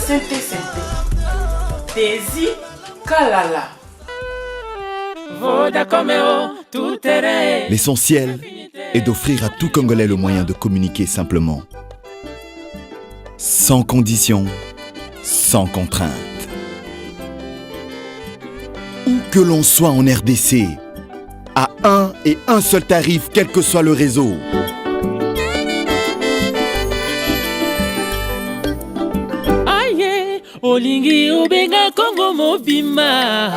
Sainte Sainte. Desi Kalala. L'essentiel est d'offrir à tout Congolais le moyen de communiquer simplement. Sans condition, sans contrainte. Où que l'on soit en RDC, à un et un seul tarif, quel que soit le réseau. Aye, olingi ubenga Congo mobima.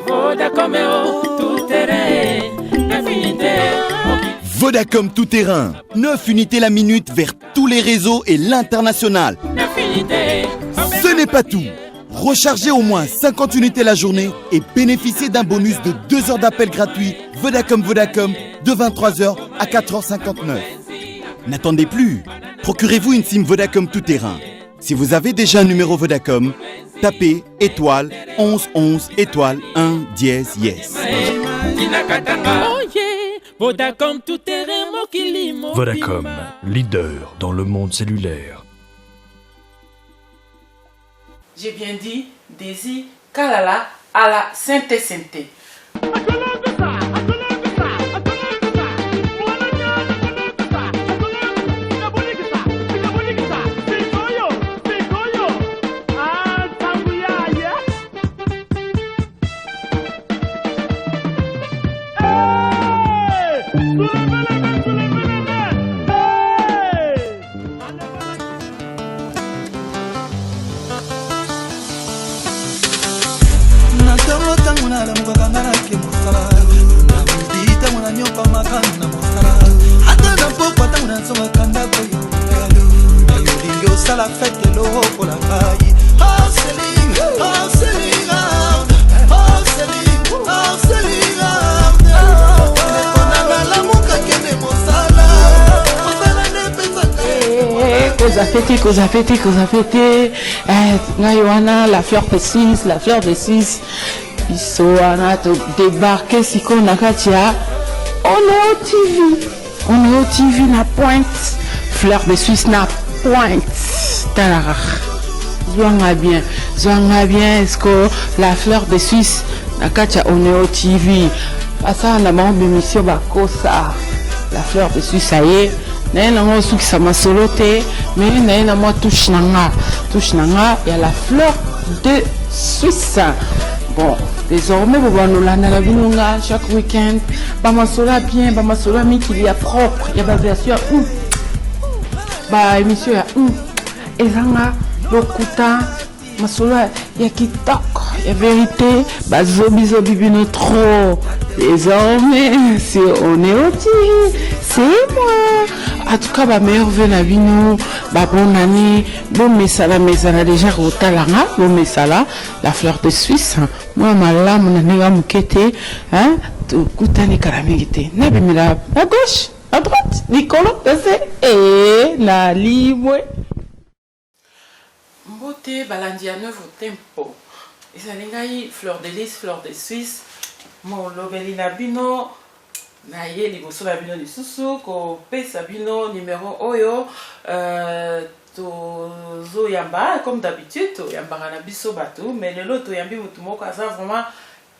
Vodacom tout terrain, Vodacom tout terrain, 9 unités la minute vers tous les réseaux et l'international. Ce n'est pas tout. Rechargez au moins 50 unités la journée et bénéficiez d'un bonus de 2 heures d'appel gratuit Vodacom de 23h à 4h59. N'attendez plus. Procurez-vous une SIM Vodacom tout terrain. Si vous avez déjà un numéro Vodacom, tapez étoile 11 11 étoile 1 dièse yes. Vodacom tout terrain, Vodacom, leader dans le monde cellulaire. J'ai bien dit Desi Kalala à la Sainte Sainte. Cause a fêté, la fleur de Suisse, ils sont débarqué si qu'on a katia. On est au TV na pointe, fleur de Suisse na pointe. Talara. Zwanga bien, est-ce que la fleur de Suisse na katia on est au TV. Ça on a mon émission bakosa. La fleur de Suisse ça y est. Mais touche nanga, il y a la fleur de Suisse. Bon, désormais, vous voyez, la binonga chaque week-end. Bamasola bien, bamasola mi qu'il y a propre. Il y a la version émission et zanga, lokuta, masola, il y a qui toc, il y a vérité, zobi bino trop. Désormais, si on est au TV, c'est moi. En tout cas, meilleur vœu la vie nous, bonne année, bon mesala déjà rotalanga, bon mesala, la fleur de Suisse. Moi, ma là, mon année va m'inquiéter, hein, tout coutane caramélité. N'abimila, à gauche, à droite, Nicolas, et la libre. Mbote balandi à nouveau tempo. Et ça n'engaye fleur de lys, fleur de Suisse. Mon lobelina bino. Na ye liboso na bino lisusu ko pesa bino numéro oyo to yamba comme d'habitude to yamba na biso bato mais lelo to yambi mutu moko aza vraiment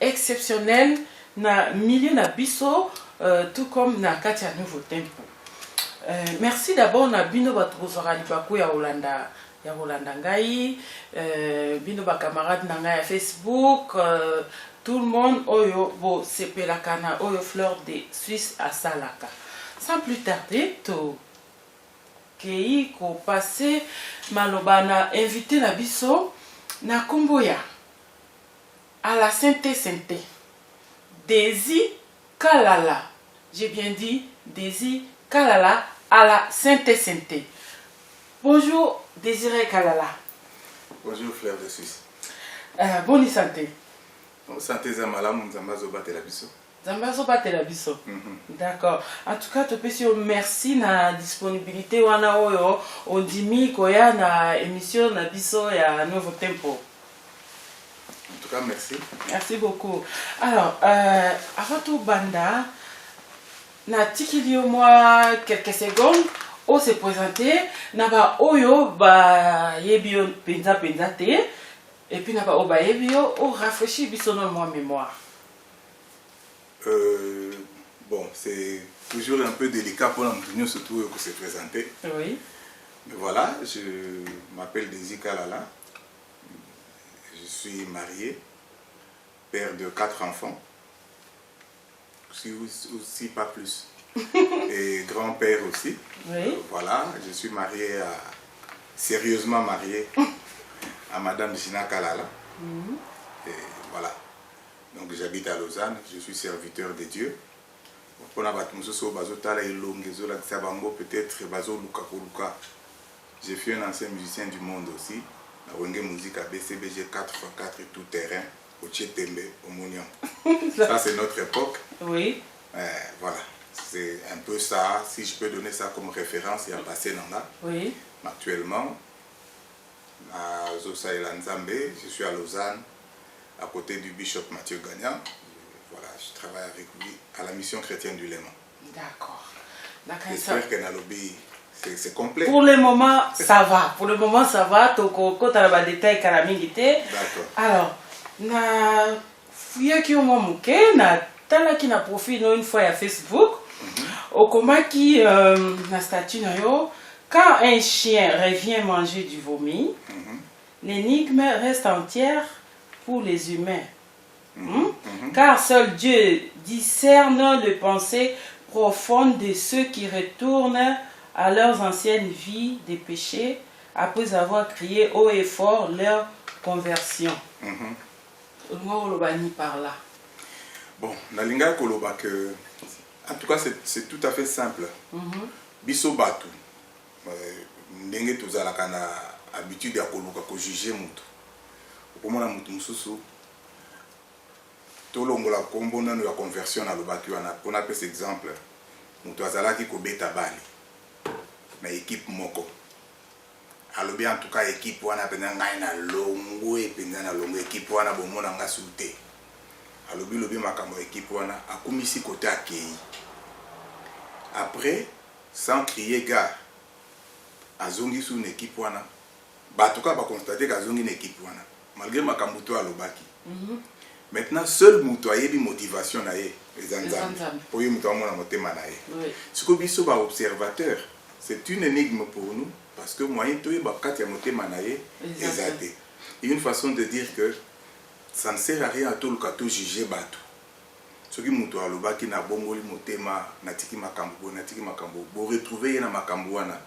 exceptionnel na milieu na biso tout comme na kati ya nouveau tempo. Merci d'abord na bino bato kozwaka libaku ya Rolanda ngai bino ba camarade na ngai ya Facebook tout le monde oyo bo sepelakana oyo fleur de Suisse à Salaka. Sans plus tarder, to kei ko passer malobana invité na biso na Komboya à la Sainte Sainte. Desi Kalala. J'ai bien dit Desi Kalala à la Sainte Sainte. Bonjour Désiré Kalala. Bonjour fleur de Suisse. Bonne santé. Santé Zamalam, Zambazo Batelabiso. Zambazo Batelabiso. D'accord. En tout cas, tu peux dire merci na disponibilité wana oyo ondimi koya na émission na biso ya Nouveau Tempo. En tout cas, merci. Merci beaucoup. Alors, avant tout banda, na tikili moi quelques secondes on s'est présenté, naba oyo ba yebio penza te, et puis naba oba yebio on rafraîchit bisono moi mémoire. Bon, c'est toujours un peu délicat pour l'entrepreneur surtout que se présenter. Oui. Mais voilà, je m'appelle Désir Kalala. Je suis marié, père de 4 enfants. Aussi pas plus. Et grand-père aussi. Oui. Voilà, je suis marié sérieusement marié à Madame Gina Kalala. Et voilà. Donc j'habite à Lausanne, je suis serviteur de Dieu. Peut-être j'ai fait un ancien musicien du monde aussi. La musique à BCBG 4x4 et tout terrain, au Tchétembe, au Mounion. Ça c'est notre époque. Oui. Voilà. C'est un peu ça, si je peux donner ça comme référence, il y a passé Nanda. Oui. Actuellement, à Zosa et Lanzambe, je suis à Lausanne, à côté du bishop Mathieu Gagnan. Voilà, je travaille avec lui à la mission chrétienne du Léman. D'accord. J'espère que Nalobi, c'est complet. Pour le moment, ça va. Pour le moment, ça va. Quand tu as des détails, d'accord. Alors, na fouille qui ont manqué, na tala qui n'a profité une fois à Facebook. Au comment qui na statut quand un chien revient manger du vomi, l'énigme reste entière pour les humains. Car seul Dieu discerne les pensées profondes de ceux qui retournent à leurs anciennes vies des péchés après avoir crié haut et fort leur conversion. Par là. Bon, nalinga koloba que en tout cas c'est tout à fait simple. Biso batu ndenge tozalaka na habitude ya koluka ko juger mutu. Okomona mutu mususu tolongola kombo nano ya conversion na lobaki wana pona pesa exemple mutu azalaki kobeta bali na équipe moko. Alobi en tout cas équipe wana penza ngai na longo e penza na longo équipe wana bomona nga sute. Alobi lobi makambo équipe wana akumisi côté akei. Après sans crier gars azongi sous une équipe wana ba tout cas ba constater qu'azongi une équipe wana malgré makambo to alobaki. Maintenant seul mutu ayebi motivation na ye ezanzambe pour ye mutu amona motema na ye. Ce que biso ba observateur c'est une énigme pour nous parce que moyen to ye ba kati ya motema na ye ezate. Et une façon de dire que ça ne sert à rien à tout le cas de juger batu. Ce qui mutu alobaki na bongoli motema natiki makambo bo retrouver na makambo wana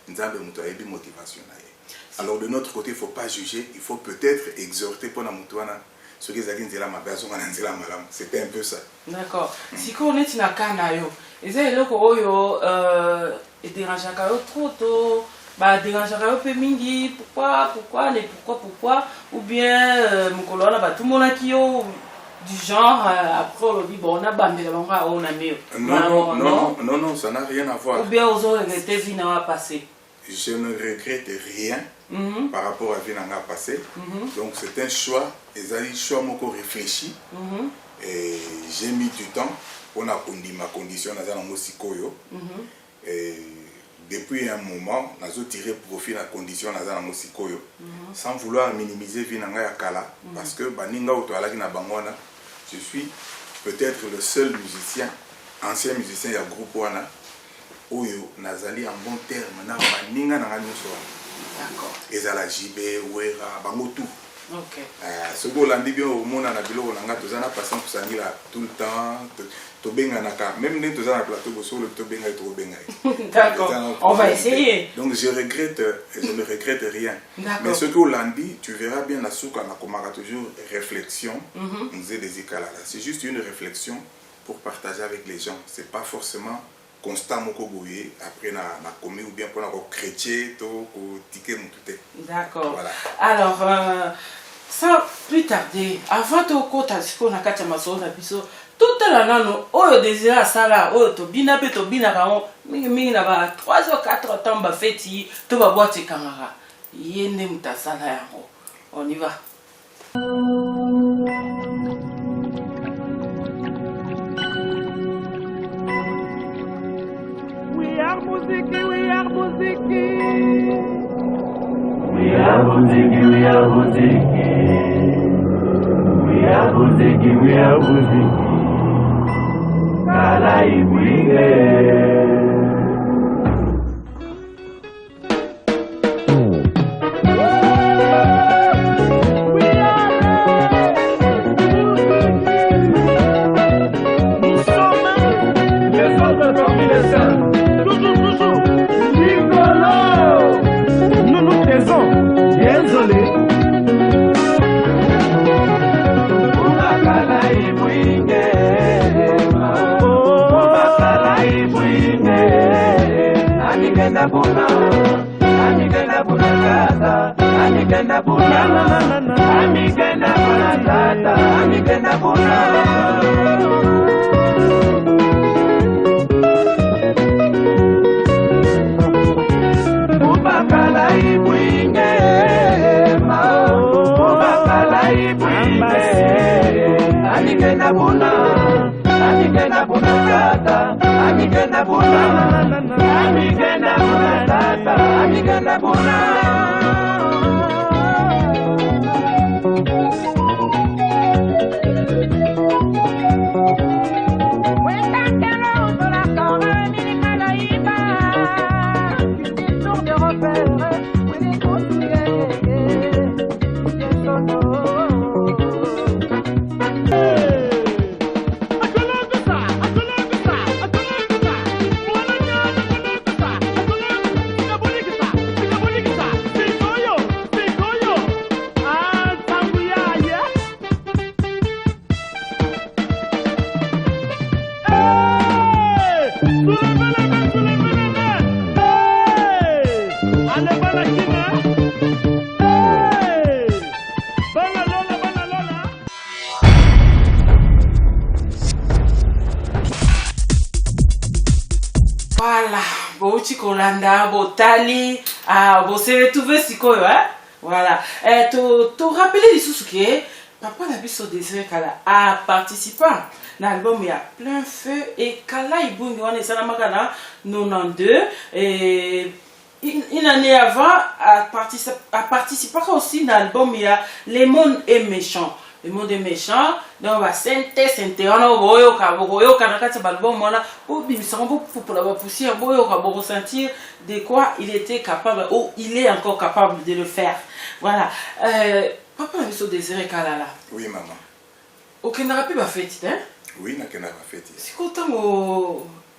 nzambe mutu ayebi motivation na ye. Alors de notre côté il faut pas juger, il faut peut-être exhorter pour na mutu wana ce qui zaki nzela mabazo ngana nzela malamu. C'était un peu ça. D'accord. Si ko neti na kana yo eza eloko oyo dérangeaka yo trop tôt ba dérangeaka yo pe mingi pourquoi ou bien mukolo wana ba tumona ki yo du genre après on dit bon on a bambela bango on a mieux. Non, ça n'a rien à voir. Ou bien aux autres regretté vie n'a passé. Je ne regrette rien par rapport à vie n'a passé. Donc c'est un choix, un choix moko réfléchi. Et j'ai mis du temps pour ma condition dans mon sikoyo. Et depuis un moment, j'ai tiré profit de la condition dans mon sikoyo sans vouloir minimiser vie n'a kala parce que baninga otoala ki na bangwana. Je suis peut-être le seul musicien, ancien musicien du groupe wana oyo nazali en bon terme na baninga na nyoso. D'accord. Ezala jibe wera bango tout. OK. Ce que l'on bien au monde na biloko nanga tozana patient kusangila tout le temps to benga naka même ne tozana plateau bo solo to benga to benga. D'accord. On va essayer. Donc je ne regrette rien. Mais ce que l'on dit, tu verras bien la souka na komaka toujours réflexion. C'est juste une réflexion pour partager avec les gens, c'est pas forcément constant moko boye après na commis ou bien pour na chrétien to ko ticket mutute. D'accord. Voilà. Alors sans plus tarder, avant de kota siko na kati maso na biso toute la nano oyo désira sala oyo to bina pe to bina ka mingi na ba 3 ou 4 temps ba feti to ba boîte kamara yende mutasala yango. On y va. We are Voilà, bouti kolanda, botali, bosse trouvé sikoyo, hein? Voilà. Tu rappelles les sous que Papa Nabiso Désiré Kala a participé à l'album il y a plein feu et Kala Ibungi on est ça na 92 et une année avant a participé aussi à l'album il y a Le Monde est méchant. Le monde est méchant, donc on va sentir, on a boyo kanakati balbum mona ou bimisango pour la poussière boyo ka ressentir de quoi il était capable ou il est encore capable de le faire. Voilà. Papa Nabiso Désiré Kalala. Oui maman. Ok, n'a pas fait hein? Oui, n'a pas fait. C'est quand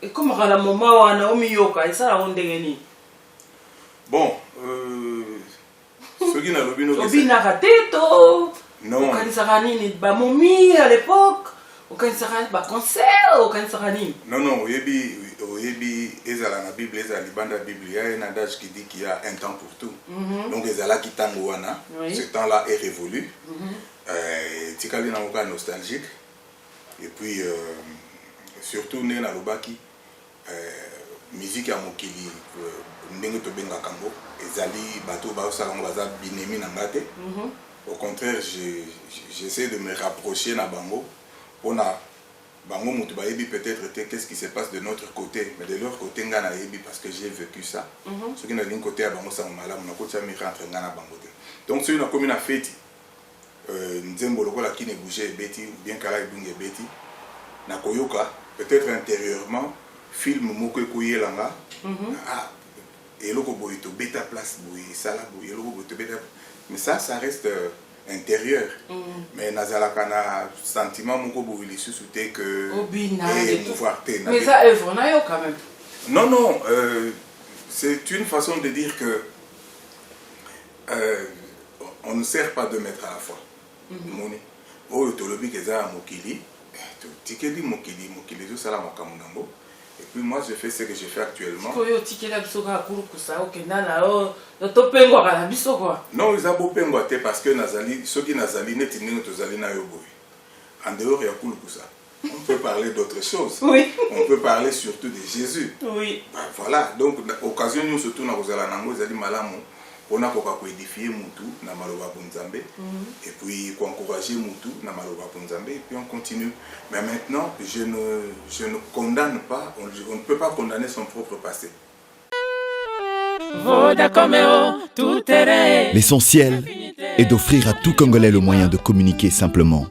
et comme à la moment où on a omiyoka et ça la onde ngeni. Bon, ce qui n'a l'obino. Obina rateto. Non. Au Kanisarani, ba momi à l'époque. Au Kanisarani, ba concert, au Kanisarani. Non, non, oyebi, ezala na Bible, ezala libanda Bible, il y a un adage qui dit qu'il y a un temps pour tout. Donc ezala qui tangoana, ce temps-là est révolu. Tikali na moka nostalgique. Et puis surtout né na lobaki musique ya mokili ndenge to benga kango ezali bato ba salango baza binemi na ngate. Au contraire, j'essaie de me rapprocher na bango pour na bango mutu ba yebi peut-être qu'est-ce qui se passe de notre côté, mais de leur côté ngana yebi parce que j'ai vécu ça. Ce qui na ligne côté à bango sa malamu na côté mi rentre ngana bango te. Donc c'est une commune à fête. Nzembo lokola ki ne bouger beti ou bien kala ibunge beti na koyoka peut-être intérieurement film moko koyelanga eloko boy to beta place boy sala boy eloko boy to beta. Mais ça reste intérieur. Mais nazalaka na sentiment moko bouli sous-souté que pouvoir te. Mais ça œuvre na yo quand même. Non, non, c'est une façon de dire que on ne sert pas de mettre à la fois. Moni. Oh, tolobi keza mokili. Tikeli mokili, mokili zo sala makamunango. Et puis moi je fais ce que je fais actuellement. Non, ils ont beau parce que nazali, ceux qui nazali net tozali na yo boy. En dehors il y a kulukusa. On peut parler d'autres choses. Oui. On peut parler surtout de Jésus. Oui. Ben, voilà, donc occasion nous surtout na kozala nango ezali malamu. On a pour édifier Moutou na maloba Bunzambe et puis pour encourager Moutou na maloba Bunzambe et puis on continue. Mais maintenant, je ne condamne pas, on ne peut pas condamner son propre passé. Vodacom tout terrain. L'essentiel est d'offrir à tout Congolais le moyen de communiquer simplement.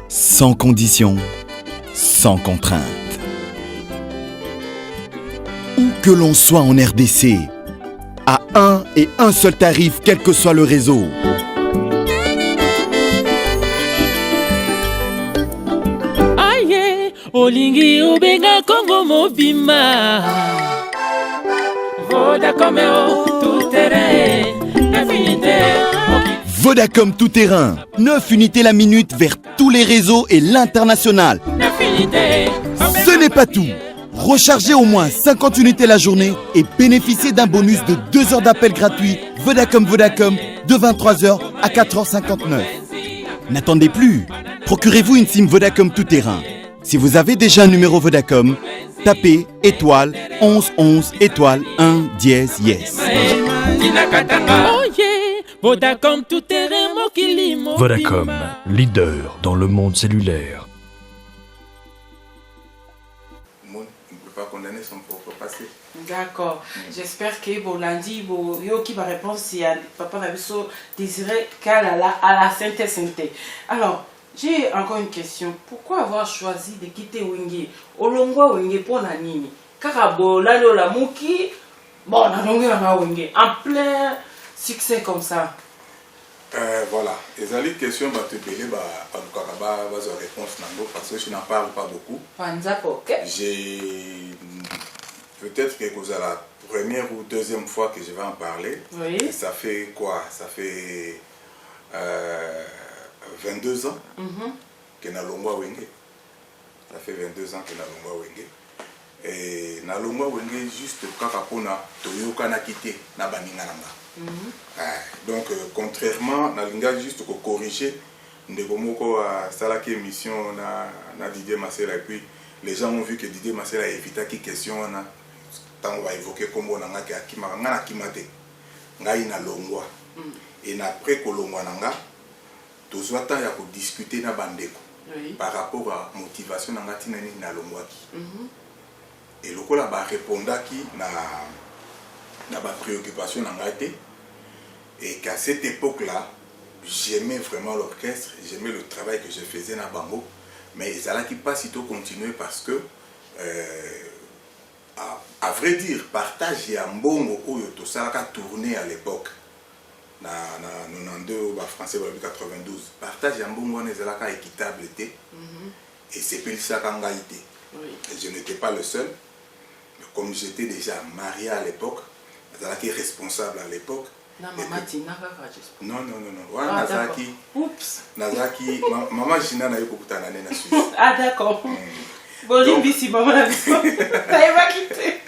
Sans condition, sans contrainte. Où que l'on soit en RDC, à un et un seul tarif, quel que soit le réseau. Aïe, Olingi Obenga Congo Mobima. Vodacom tout terrain. Infinité. Vodacom tout terrain. 9 unités la minute vers tous les réseaux et l'international. Ce n'est pas tout. Rechargez au moins 50 unités la journée et bénéficiez d'un bonus de 2 heures d'appel gratuit Vodacom de 23h à 4h59. N'attendez plus. Procurez-vous une SIM Vodacom tout terrain. Si vous avez déjà un numéro Vodacom, tapez étoile 11 11 étoile 1 dièse yes. Vodacom tout terrain mokili mobima. Vodacom, leader dans le monde cellulaire. Mon ne peut pas condamner son propre passé. D'accord. J'espère que Bolandi, yo qui va répondre si papa Nabiso désirait Kalala à la Sainte. Alors, j'ai encore une question. Pourquoi avoir choisi de quitter Wenge Olongwa Wenge pour Nanini Karabo, là, la Mouki, bon, Wenge en plein succès comme ça. Voilà. Les ali questions va te payer, en tout cas, réponse parce que je n'en parle pas beaucoup. J'ai peut-être que c'est la première ou deuxième fois que je vais en parler. Oui. Et ça fait quoi? Ça fait 22 ans que Nalongwa Wenge. Ça fait 22 ans que Nalongwa Wenge. Et Nalongwa Wenge juste kakapona toyoka na kité na baninga nanga. Donc contrairement Nalinga juste pour corriger ndegomoko a salaki émission na Didier Massera et puis les gens ont vu que Didier Massera a évité qui question na tant on va évoquer comme on a akima ngana kimate ngai na longwa et après kolongwa nanga tozwa temps ya ko discuter na bandeko par rapport à motivation nanga tinani na longwaki. Et le cola ba répondaki na ba préoccupation nanga té et qu'à cette époque-là j'aimais vraiment l'orchestre, j'aimais le travail que je faisais na bango, mais ça là qui pas si tôt continuer parce que à vrai dire partage ya mbongo oyo to salaka tourner à l'époque na 92 ba français ba 92 partage ya mbongo ne zalaka équitable té et c'est plus ça kangaité. Et je n'étais pas le seul. Mais comme j'étais déjà marié à l'époque, Nazaki responsable à l'époque. Non. Ouais, Nazaki. Oups. Nazaki, maman Gina n'a eu beaucoup d'années na Suisse. Ah d'accord. Bolimbi si maman l'a vu. T'avais pas quitté.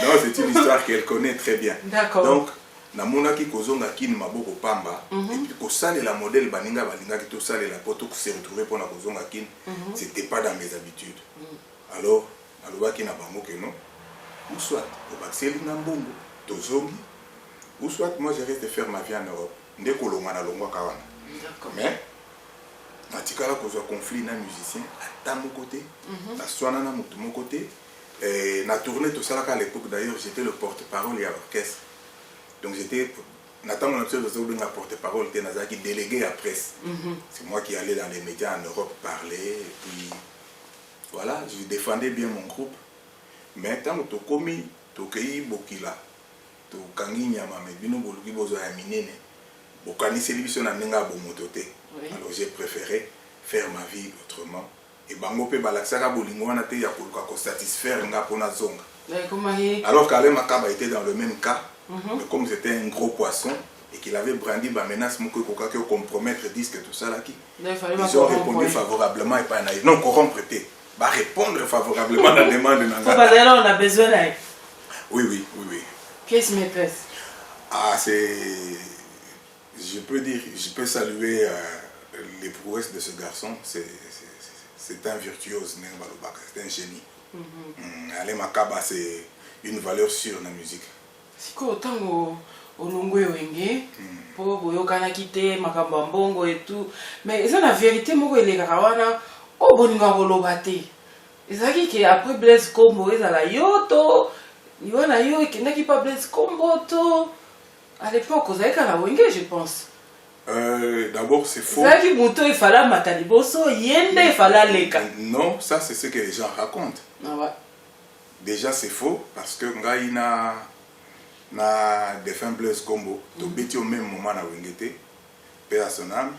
Non, c'est une histoire qu'elle connaît très bien. D'accord. Donc, na monaki kozonga kin maboko pamba et puis ko sale la modèle baninga ki to sale la poto ko se retrouver pour na kozonga kin, c'était pas dans mes habitudes. Alors, alobaki na bango que non. Ou soit au baxeli na mbongo tozongi ou soit moi je reste faire ma vie en Europe ndeko longa na longwa kawana. Mais natikala kozwa conflit na musicien à mon côté na swana na mutu mon côté et na tournée tout ça là à l'époque d'ailleurs j'étais le porte-parole de l'orchestre. Donc j'étais Nathan mon observe de la porte-parole était Nazaki délégué à presse. C'est moi qui allais dans les médias en Europe parler et puis voilà, je défendais bien mon groupe. Mais tant que tu as commis, tu as eu Bokila, tu as eu Nyama, mais tu as eu alors j'ai préféré faire ma vie autrement. Et bango pe balaksaka bolingo wana te ya ko satisfaire nga pona zonga. Alors qu'Alain Makaba était dans le même cas, mais comme c'était un gros poisson et qu'il avait brandi ba menace moko koka que compromettre disque tout ça là qui. Ils ont répondu favorablement et pas non corrompre té. Va répondre favorablement à la demande de Nanga. Là, on a besoin là. Oui. Qu'est-ce maîtresse? Ah, c'est... Je peux saluer les prouesses de ce garçon. C'est un virtuose, c'est un génie. Alain Makaba, c'est une valeur sûre dans la musique. Si autant au Longwe Wenge, pour Yokana quitter, Makambambongo et tout. Mais c'est la vérité, moi, les Garawana. Oh, bon, nous avons l'obate. Et ça qui après Blaise Combo, ils ont la yoto. Iwana yo qui pas Blaise Kombo to. À l'époque, vous avez qu'à la wenge, je pense. D'abord, c'est faux. Ça qui monte, il fallait mataliboso, yende, il fallait leka. Non, ça c'est ce que les gens racontent. Ah ouais. Déjà, c'est faux parce que ngai na défunt Blaise Kombo, to beti au même moment na wengete, paix à son âme,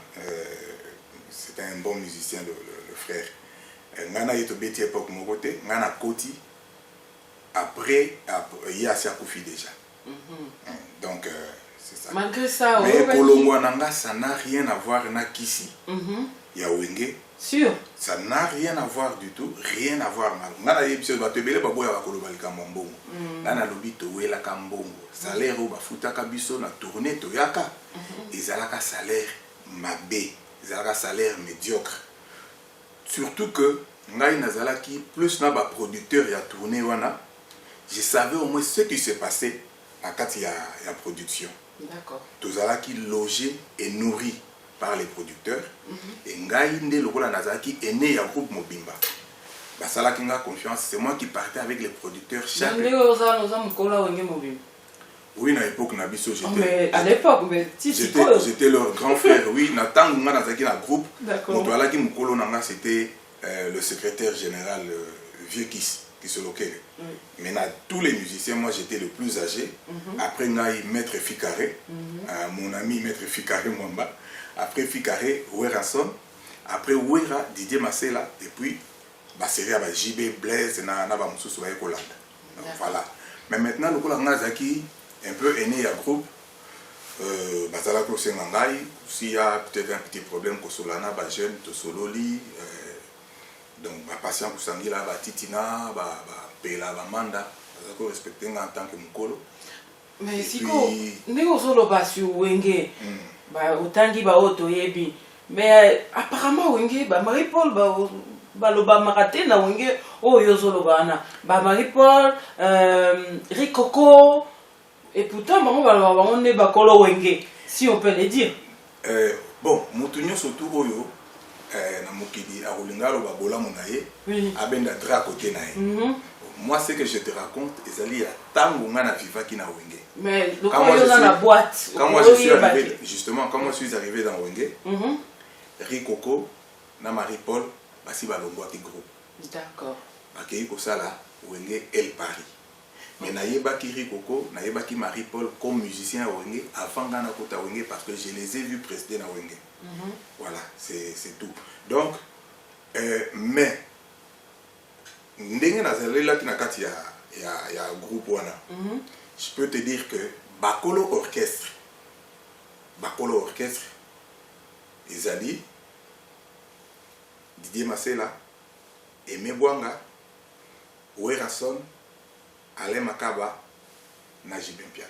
c'était un bon musicien, le frère. Ngana yeto beti époque mon côté, ngana koti, après, il y a Siakoufi déjà. Donc, c'est ça. Malgré ça, mais Kolongwananga, ça n'a rien à voir avec Kisi. Il y a Wenge. Sûr. Ça n'a rien à voir du tout, rien à voir. Ngana yebise ba tebele ba boya ba kolobali kambongo. Ngana lobi to wela kambongo. Salaire o ba futaka biso na tournée to yaka. Ezalaka salaire mabé, ezalaka salaire médiocre. Surtout que ngai nazalaki plus na ba producteur ya tournée wana. Je savais au moins ce qui s'est passé quand il y a production. D'accord. Tozalaki logé et nourri par les producteurs. Et ngai nde lokola nazalaki aîné ya groupe Mobimba. Basalaki nga confiance, c'est moi qui partais avec les producteurs chaque. Oui, à l'époque Nabiso j'étais. À l'époque, mais j'étais leur grand frère. Oui, Natang nga nazalaki na groupe. D'accord. Motoalaki mukolo nanga c'était le secrétaire général Vieux Kiss. Qui se loquait. Maintenant, tous les musiciens, moi j'étais le plus âgé. Après, Maître Ficaré, mon ami Maître Ficaré Mwamba. Après Ficaré, Werason. Après Wera, Didier Massela. Et puis, Basseria, JB, Blaise, Naba Moussou, Kolanda. Voilà. Mais maintenant, le Kolanda Zaki, un peu aîné à groupe. Basala Kosengangai, s'il y a peut-être un petit problème, Kosolana, Bajeune, Tosololi. Donc, ma patient pour Sangila, Titina, Pela, Manda, je respecte en tant que Mukolo. Mais si vous solo pas sur Wenge, autant qu'il va auto yebi. Mais apparemment Wenge, Marie-Paul, Baloba Marate na Wenge, oh Yosolo Bana, Marie-Paul, Rikoko, et pourtant on est Bakolo Wenge, si on peut le dire. Bon, Moutounio surtout Oyo. Moi, ce que je te raconte, mais quand moi, dans la boîte, quand moi je suis arrivé, justement, quand moi je suis arrivé dans Wenge, Rikoko, na Marie-Paul, basi balongwa ki groupe. D'accord. Bakei ko sala Wenge El Paris. Mais naïeba ki Rikoko, naïeba ki Marie-Paul comme musicien à Wenge avant Gana Kota Wenge parce que je les ai vus prester dans Wenge. Voilà, c'est tout. Donc, mais, ndenge nazalela ki nakati ya groupe wana. Je peux te dire que Bakolo Orchestre, Ezali, Didier Massela, Aimé Bwanga, Werason, Alain Makaba, Najib Mpiak.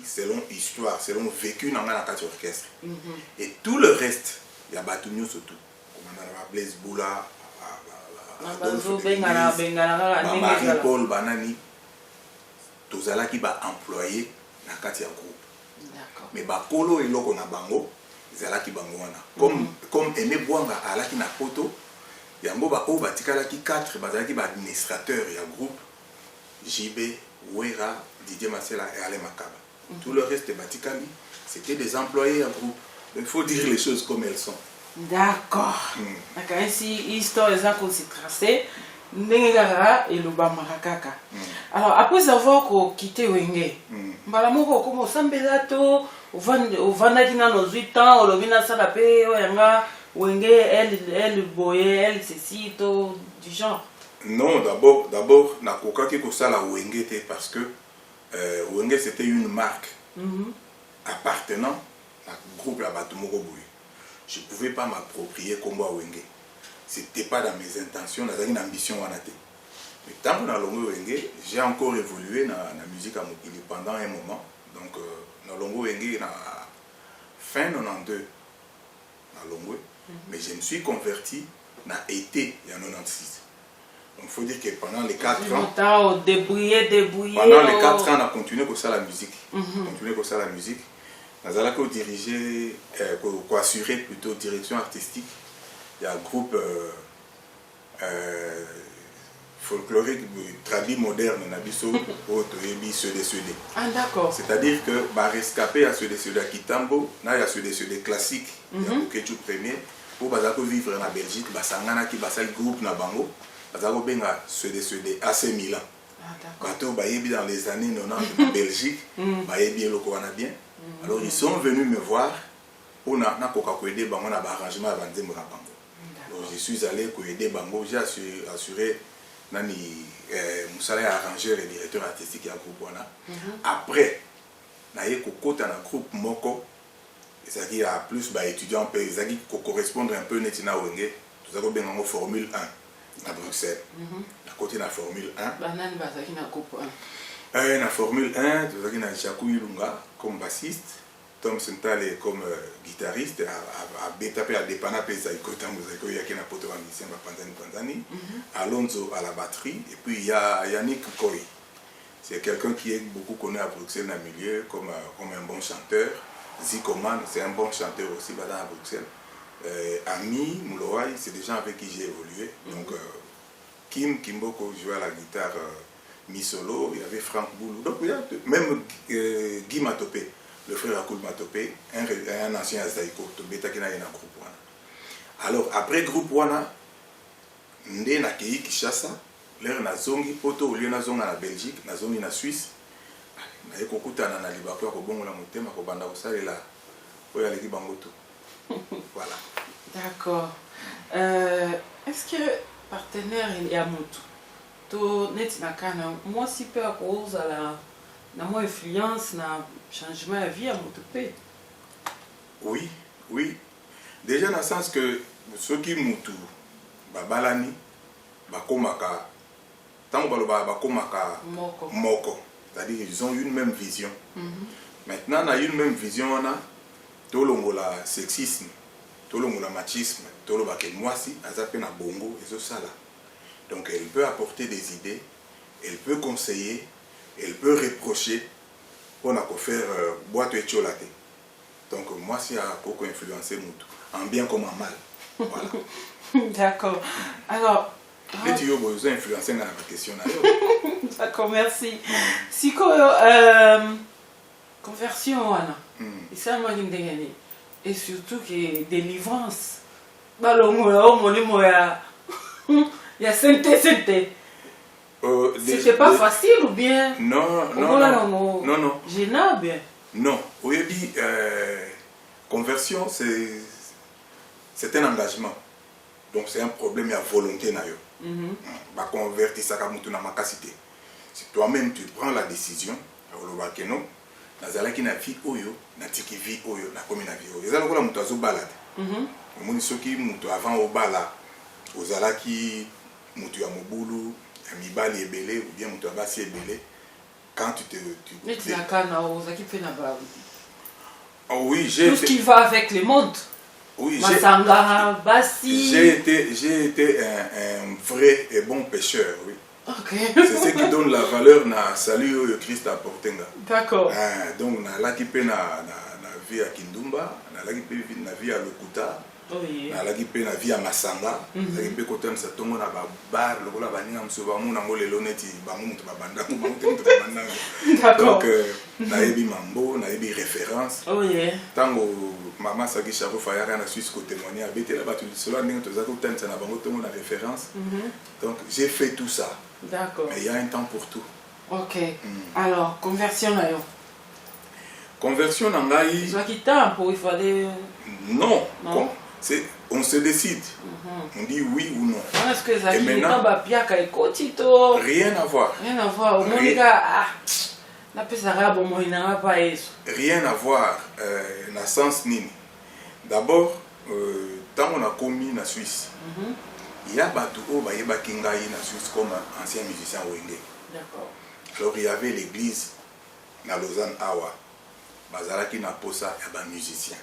Selon histoire, selon vécu dans la orchestre. Et tout le reste, il y a Batunio surtout. Comme on a Blaise Boula, Marie-Paul, Banani, tout ça qui va employer dans le groupe. Mais Bakolo et Loko na Bango, Zala qui Bango. Comme Aimé Bwanga à la qui na poto, il y a un beau batikala qui 4, Bazala qui va administrateur, il y a un groupe, JB, Wera, Didier Massela et Alain Makaba. Tout le reste de Batikali, c'était des employés à groupe. Il faut dire les choses comme elles sont. D'accord. D'accord. Ainsi, l'histoire est tracée. Et le Bamarakaka. Alors, après avoir quitté Wenge, Malamoko, comme au Sambelato, au Vandakina, nos 8 ans, au Lovina Salapé, Wenge, elle, Boye, elle, ceci, du genre. Non, d'abord, Nakoka qui ça la Wenge parce que Wenge c'était une marque appartenant au groupe la Batumoko Boui. Je ne pouvais pas m'approprier comme Wenge. C'était pas dans mes intentions, j'avais une ambition à nater. Mais tant que dans Wenge, j'ai encore évolué dans la musique à Mokili pendant un moment. Donc, dans Wenge, fin 92, mais je me suis converti dans été en 96. Donc il faut dire que pendant les 4 ans, pendant les 4 ans, on a continué comme ça la musique. Nous avons dirigé, assuré plutôt direction artistique. Il y a un groupe folklorique traduit moderne na biso auto yebi ceux de Ah d'accord. c'est-à-dire que ba rescapé à ceux de Kitambo na ya ceux de classique ya Kokechu premier pour bazako vivre na Belgique basangana ki basal groupe na bango bazako benga ceux de AC Milan. Ah d'accord. Bateau bayebi dans les années 90 en Belgique bayebi eloko wana bien. Alors ils sont venus me voir pour na koka ko aider bango na ba arrangement ya banzembo na bango. Donc je suis allé ko aider bango, j'ai assuré nani musala arrangeur et directeur artistique ya groupe wana. Après na ye kokota na groupe moko ezaki ya plus ba étudiants pe ezaki ko correspondre un peu netina wenge tozako benga ngo formule 1 à Bruxelles. Na côté na formule 1 Banane bazaki na groupe 1. Na formule 1 tozaki na Jakou Ilunga comme bassiste, Tom Sentale comme guitariste, à Betape à Depana Pesa Ikotam Mouzako Yaki na poto musicien Panzani, Alonso à la batterie, et puis il y a Yannick Koy. C'est quelqu'un qui est beaucoup connu à Bruxelles dans le milieu comme un bon chanteur. Zikoman, c'est un bon chanteur aussi à Bruxelles. Ami Mouloai, c'est des gens avec qui j'ai évolué. Donc Kim Kimboko jouait à la guitare mi-solo, il y avait Franck Boulou. Donc il y a même Guy Matopé, le frère Akoul Matopé, un ancien Azaïko, Tobeta qui n'a rien à groupe Wana. Alors après groupe Wana, Ndé na Kei Kishasa, l'air na zongi poto au lieu na zonga na Belgique, na zongi na Suisse. Na ekokuta na libako ko bongo la motema ko banda ko salela ko ya leki bangoto. Voilà. D'accord. Est-ce que partenaire il y a mutu? To net na kana moi si peu à cause na moi influence na changement de vie à mutu pe. Oui, oui. Déjà dans le sens que ceux qui mutu babalani bakomaka tant bakomaka moko. C'est-à-dire qu'ils ont une même vision. Maintenant, on a une même vision, on a tout le sexisme, tout le machisme, tout le moi si, on a bongo et tout ça là. Donc elle peut apporter des idées, elle peut conseiller, elle peut reprocher pour faire boîte et cholaté. Donc moi si a beaucoup influencé en bien comme en mal. Voilà. D'accord. Alors. Les tuyaux vous influencé dans la question. D'accord, merci. Si conversion, et ça m'a dit et surtout que délivrance. Il y a c'était pas facile ou bien? Non. Gênant bien? Non. Oui, dit conversion, c'est un engagement. Donc c'est un problème, il y a volonté. Bah convertir ça comme tu n'as pas capacité. Si toi-même tu prends la décision, nazalaki na vie oyo, na tiki vie oyo, na komi na vie oyo. Ezala kola mutu azo balade. Omoni soki mutu avant obala, ozalaki mutu ya mobulu, ya mibali ebele ou bien mutu abasi ebele. Quand Mais tu as kana ozaki pe na ba. Oui, j'ai tout ce qui va avec le monde. Oui, j'ai été un vrai et bon pêcheur, oui. Okay. C'est ce qui donne la valeur na salut au Christ à Portenga. D'accord. Donc na la qui peut na vie à Kindumba, na la qui peut na vie à Lokuta, na la qui peut na vie à Masanga, na qui peut côté na satongo na bar, le kola baninga msoba mu na ngole loneti ba mu mutu ba banda mu mutu ba banda. D'accord. Donc na yebi mambo, na yebi référence. Tango Maman Sagi Charo Fayara na Suisse ko témoigner a bete la batu cela ndenge tozaka utanisa na bango tongo na référence. Donc j'ai fait tout ça. D'accord. Mais il y a un temps pour tout. OK. Alors, conversion là yo. Conversion nangai. Soit qui temps pour il fallait Non. On se décide. On dit oui ou non. Est-ce que ça et maintenant rien à voir. Rien à voir. Au moins rien à voir dans le sens nini. D'abord, tant on a commis en Suisse, il y a Batou Bayeba Kingaï en Suisse comme ancien musicien Wenge. D'accord. Alors il y avait l'église à Lausanne Awa, Bazalaki na Posa, il y a un musicien.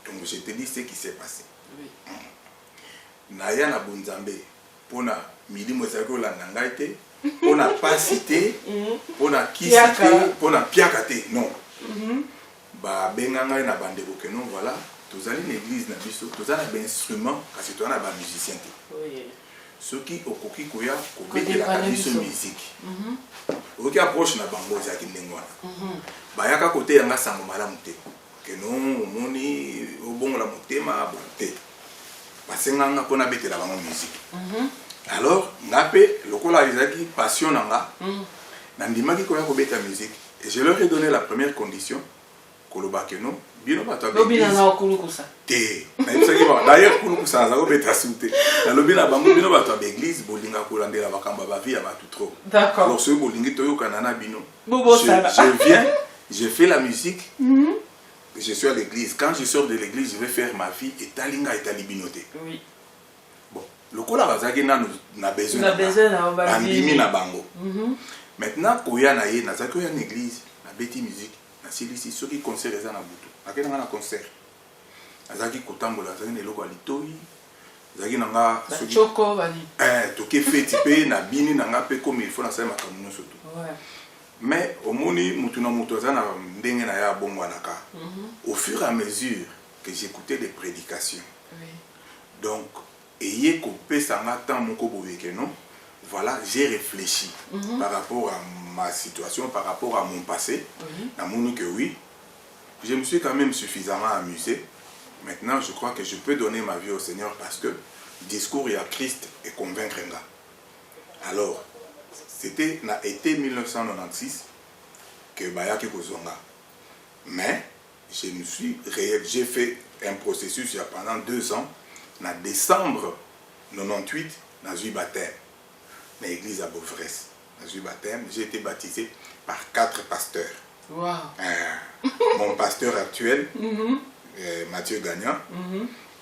Donc je te dis ce qui s'est passé. Oui. Naya na Bunzambe, pour na midi Mozako la Nangaite, pour na pas cité, pour na qui cité, pour na piakate, non. Ba benganga na bande bokeno, voilà. Tous allez l'église na biso, tous allez un instrument, parce que tu as un musicien. Oui. ce qui okoki koya kobetela biso musique okoki approche na bango ezalaki ndenge wana bayaka kote yanga sango malamu te ke non omoni obongola motema bon te basenganga mpona betela bango musique alors nga mpe lokola ezalaki passion na nga nandimaki koya kobeta musique et je leur ai donné la première condition koloba ke non bino bato te d'ailleurs kulukusa naza kobeta su te nalobi na bango bino bato ya baeglise bolinga kolandela makambo ya bavie ya bato trop alors soki bolingi toyokana na bino je viens je fais la musique je suis à l'église quand je sors de l'église je vais faire ma vie etalinga etali bino te bon lokola bazalaki nanu na besoin bandimi na bango maintenant koya na ye nazalaki oya na église nabeti musique nasilisi soki concert eza na butu nakendanga na concert azalaki kotambola azalaki na eloko ya litoi azalaki na nga toke feti mpe na bini na nga mpe comme il faut nasali makambo nyonso tu mais omoni mutu na mutu aza na ndenge na ye abongwanaka au fur et à mesure que j'écoutais des prédications donc eye kopesanga temps moko boyeke non voilà, j'ai réfléchi par rapport à ma situation, par rapport à mon passé. Que oui, je me suis quand même suffisamment amusé. Maintenant, je crois que je peux donner ma vie au Seigneur parce que discours il y a Christ et convaincre un gars. Alors, c'était été 1996 que Bayaki Kozonga. Mais j'ai fait un processus il y a pendant 2 ans. En décembre 98, j'ai eu baptême. Dans l'église à Beauvresse. J'ai eu baptême. J'ai été baptisé par 4 pasteurs. Wow. Mon pasteur actuel, Mathieu Gagnon,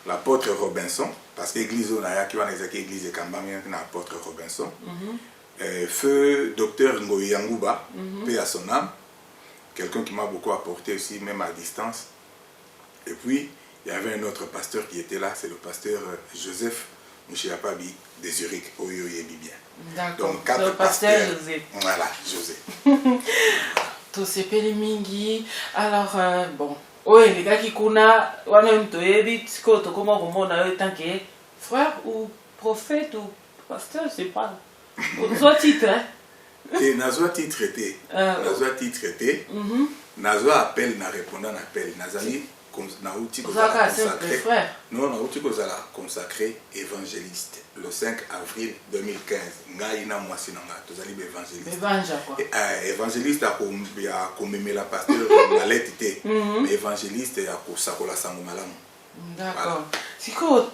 l'apôtre Robinson, parce que l'église Onaya qui va dans l'église de Kambami, l'apôtre Robinson, feu docteur Ngoyi Yangouba, paix à son âme, quelqu'un qui m'a beaucoup apporté aussi, même à distance. Et puis, il y avait un autre pasteur qui était là, c'est le pasteur Joseph Mouchiapabi de Zurich, Oyoyebi bien. Donc 4 pasteurs. José. Voilà, José. Tout c'est Mingi. Alors, bon. Oui, les gars qui connaissent, on a un peu comment on a eu tant que frère ou prophète ou pasteur, je sais pas. Soit titre, hein? Et Nazwa titre était. Nazwa titre était. Nazwa appel, na répondant à appel. Nazali. Non, on a consacré évangéliste le 5 avril 2015. Ngaïna Mwasi Nanga, tu as dit évangéliste. Évangéliste a commémoré la pasteur la lettre, mais évangéliste a consacré sango malam. D'accord. C'est quoi?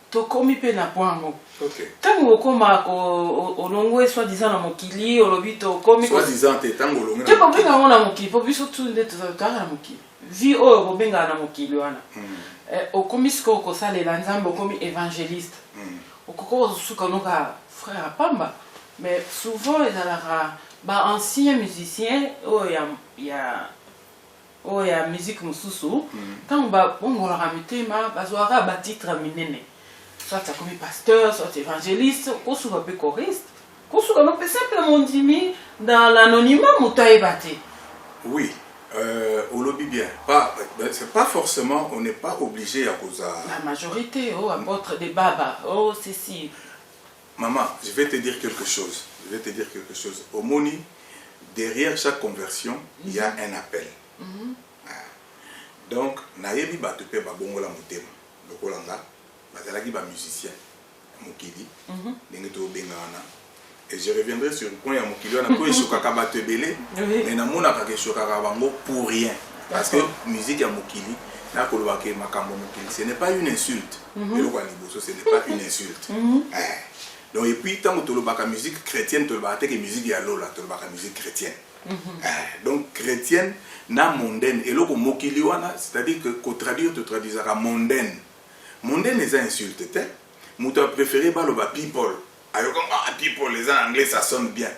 Tu commis pe na poango. OK. Tango koma ko olongwe soi-disant na mokili, olobito komi soi-disant tango olongwe. Tu comprends na na mokili, po biso tu ndete za na mokili. Vi oyo bobenga na mokili wana okomi siko kosalela nzambe okomi évangéliste okoko osuka noka frère apamba mais souvent ezalaka ancien musicien oyo ya musique mosusu ntango babongolaka mitema bazwaka batitre minene soit akomi pasteur soit évangéliste kosuka mpe choriste kosuka no mpe simplement ndimi dans l'anonymat moto ayeba te. Oui. Au lobby bien. C'est pas forcément, on n'est pas obligé à cause de... La majorité, apôtre des babas, c'est si. Maman, je vais te dire quelque chose. Au Moni, derrière chaque conversion, il y a un appel. Donc, nayebi batupe babongola motema. Lokolanga, bazalaki ba musicien, mokili, nengeto bengana. Et je reviendrai sur le point à Mokili, on a pas échoué Kabatebele, mais on a pas échoué Kabango pour rien. Parce que la musique à Mokili, ce n'est pas une insulte. Ce n'est pas une insulte. Donc, et puis, tant que tu as la musique chrétienne, tu as la musique yalola, tu as la musique chrétienne. Donc, chrétienne, na mondaine. Et là, Mokili, c'est-à-dire que traduire, tu traduiras mondaine. Mondaine est une insulte. Tu as préféré le people. People, les anglais, ça sonne bien.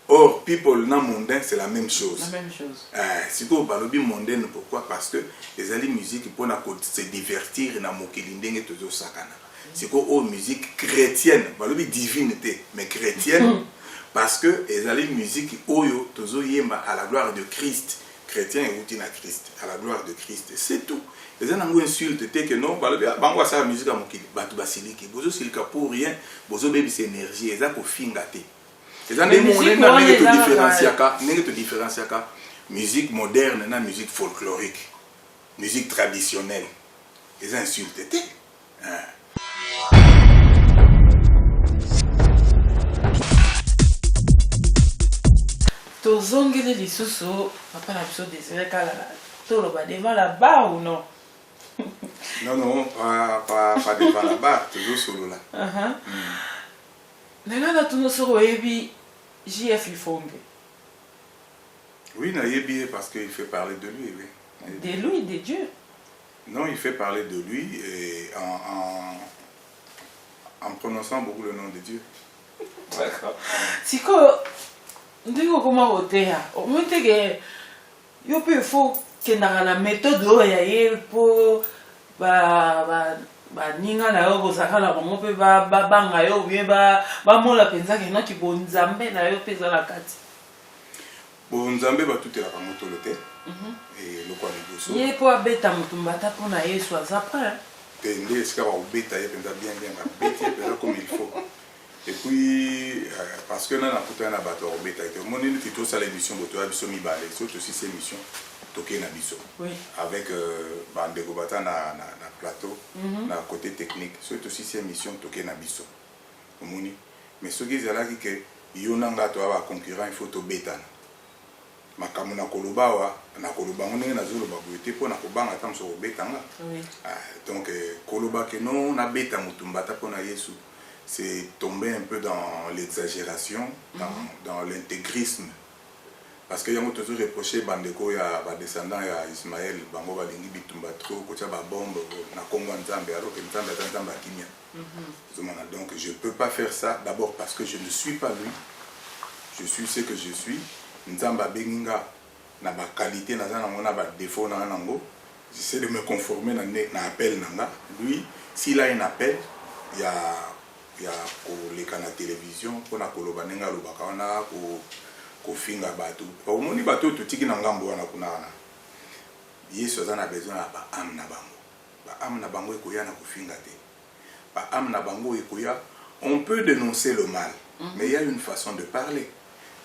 Or, people, non mondain, c'est la même chose. La même chose. Si tu as mondaine, pourquoi? Parce que les alliés musique pour se divertir dans Mokilindeng et tout ça. C'est quoi? Oh, musique chrétienne, divinité, mais chrétienne, parce que les alliés musique, oyo, tozo yemba à la gloire de Christ, chrétien et outil na Christ, à la gloire de Christ. C'est tout. Les gens ont insulté que non, bango sa musique à mokili, batu basiliki, bozo silika pour rien, bozo baby c'est énergie, eza ko fingate. Les gens ne te différencier ka musique moderne na musique folklorique, musique traditionnelle. Les insultes. Tozongeli lisusu, papa na biso désiré kala toloba devant la barre ou non? Non, pas devant la barre, toujours solo là. Nanga tout nous soro ebi JF Lifombe. Oui, naïbi parce qu'il fait parler de lui, oui. De lui, de Dieu. Non, il fait parler de lui et en prononçant beaucoup le nom de Dieu. D'accord. Siko, ndiko koma otea. Omonte que yo peut faut que dans la méthode ya ye po ba ninga na yo bosakala bango pe ba banga yo bien ba mola penza ke no ki bonzambe na yo peza la kati. Bonzambe ba tout la moto le té. Et le quoi les bosso. Ye po abeta mutumbata po na Yesu azapra. Tende ska ba obeta ye penza bien ba beti comme il faut. Et puis parce que na kuta na bato obeta ke monini tito ça l'émission boto abiso mi balé surtout si c'est émission toké na biso. Oui. Avec bandeko bata na plateau na côté technique surtout si c'est émission toké na biso. Omoni mais ce qui zala ki ke yonanga to aba concurrent il faut to betana. Makamu na koloba wa na koloba ngone na zolo ba boete po na kobanga tam so betanga. Oui. Donc koloba ke non na beta mutumbata po na Yesu. C'est tomber un peu dans l'exagération, dans l'intégrisme. Parce que y a toujours reproché bandeko ya ba descendant ya Ismaël bango ba lingi bitumba trop ko tia ba bombe na Congo Nzambe alors que Nzambe Nzambe akimia. Donc je peux pas faire ça d'abord parce que je ne suis pas lui. Je suis ce que je suis. Nzamba benginga na ba qualité na za na ba défaut na nango. J'essaie de me conformer na appel nanga. Lui, s'il a un appel, il y a les canaux de télévision pour na koloba nenga lobaka wana ko finga bato. Au moni bato to tiki na ngambo wana kuna wana. Yesu azana besoin ba am na bango. Ba am na bango ekoya na ko finga te. Ba am na bango ekoya, on peut dénoncer le mal, mais il y a une façon de parler.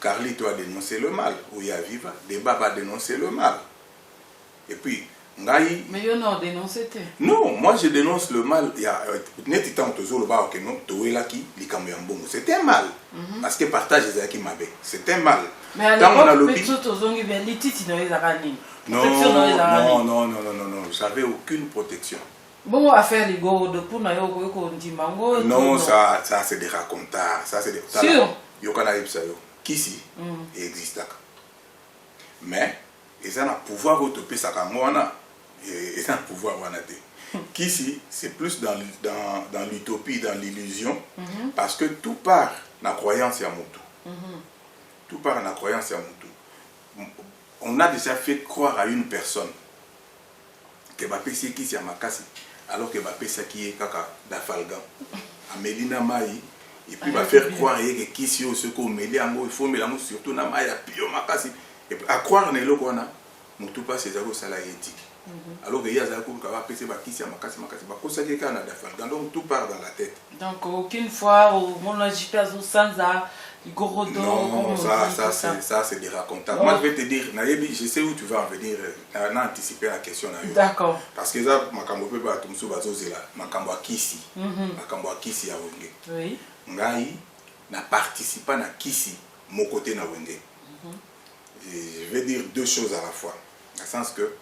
Carlito a dénoncé le mal, Ouya Viva, Débat va dénoncer le mal. Et puis, Ngaï. Mais yo non dénoncé. Non, moi je dénonce le mal. Il y a c'était un mal. Parce que partage les acquis mabe. C'était un mal. Mais alors, non, j'avais aucune protection. Bon, on va faire les gourdes pour nous. Non, ça c'est des racontards. Ça c'est des. Sûr. Yokana Ipsayo. Qui si existe. Mais ils ont un pouvoir autopé ça comme moi. Ils ont un pouvoir wanate. Qui si c'est plus dans l'utopie, dans l'illusion, parce que tout part dans la croyance à Moutou. Tout part dans la croyance à Moutou. On a déjà fait croire à une personne que Mbappé c'est qui c'est Makasi, alors que Mbappé c'est qui est Kaka d'Afalgan. À Medina Maï. Et puis, il va faire croire que qui si au secours, il faut mélanger surtout dans la pio makasi. Et puis, à croire, il faut que tout passe aux salariés éthiques. Alors que il y a des gens qui va passer qui si makasi. Donc, tout part dans la tête. Donc, aucune fois, au monde JP sans ça, non, ça c'est des racontages. Moi, je vais te dire, je sais où tu vas en venir, anticiper la question. D'accord. Parce que ça, Makambo peut pas tout là. Makambo Kisi. Makambo Kisi à Wenge. Oui. Ngai n'a participé à Kisi, mon côté na Wenge. Je vais dire deux choses à la fois. Dans le sens que,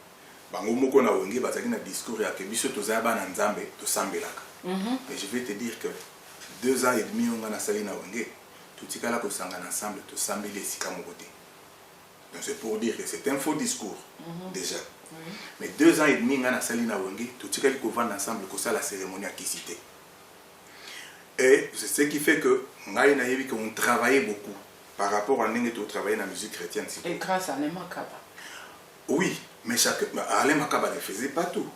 bango moko na Wenge, bazaki na discours ya kebiso tozaba na Nzambe, to sambelaka. Et je vais te dire que 2 ans et demi on a sali na Wenge. Tout ce qu'on a ensemble, tout ça, donc c'est pour dire que c'est un faux discours, déjà. Mais 2 ans et demi, on a sali na Wenge, tout ce qu'on va ensemble, que ça la cérémonie à qui cité. Et c'est ce qui fait que on travaillait beaucoup par rapport à nous travailler dans la musique chrétienne. Et grâce à Alain Makaba. Oui, mais Alain Makaba ne faisait pas tout.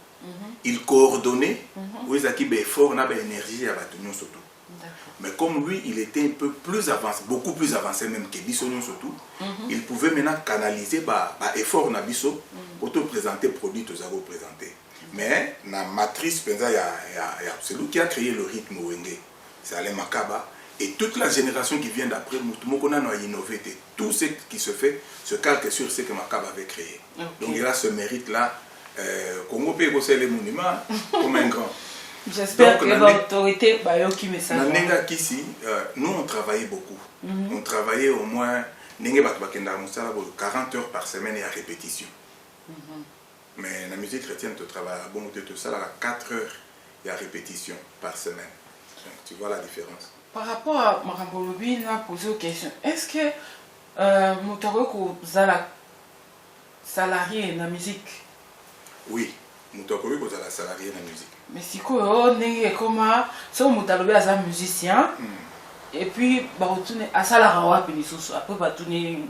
Il coordonnait, où ils ont effort, on a énergie à bâtonner surtout. Mais comme lui, il était un peu plus avancé, beaucoup plus avancé même que Bissonion surtout, il pouvait maintenant canaliser l'effort na Bisso pour te présenter produit, tout ça présenter. Mais la matrice, c'est lui qui a créé le rythme Wenge. C'est Alain Makaba. Et toute la génération qui vient d'après, on a innové. Tout ce qui se fait se calque sur ce que Makaba avait créé. Okay. Donc il a ce mérite-là. Congo peut aussi les monuments comme un grand. J'espère que l'autorité va y message. Nous on travaillait beaucoup. On travaillait au moins 40 heures par semaine et à répétition. Mais la musique chrétienne te travaille bon, tu ça à 4 heures et à répétition par semaine. Donc, tu vois la différence. Par rapport à Marambolobi, on a posé une question. Est-ce que Moutaroko Zala salarié dans la musique? Oui, Moutaroko Zala salarié dans la musique. Mais si on est comme ça, Moutalobi est un musicien. Et puis, à Salarawa, après,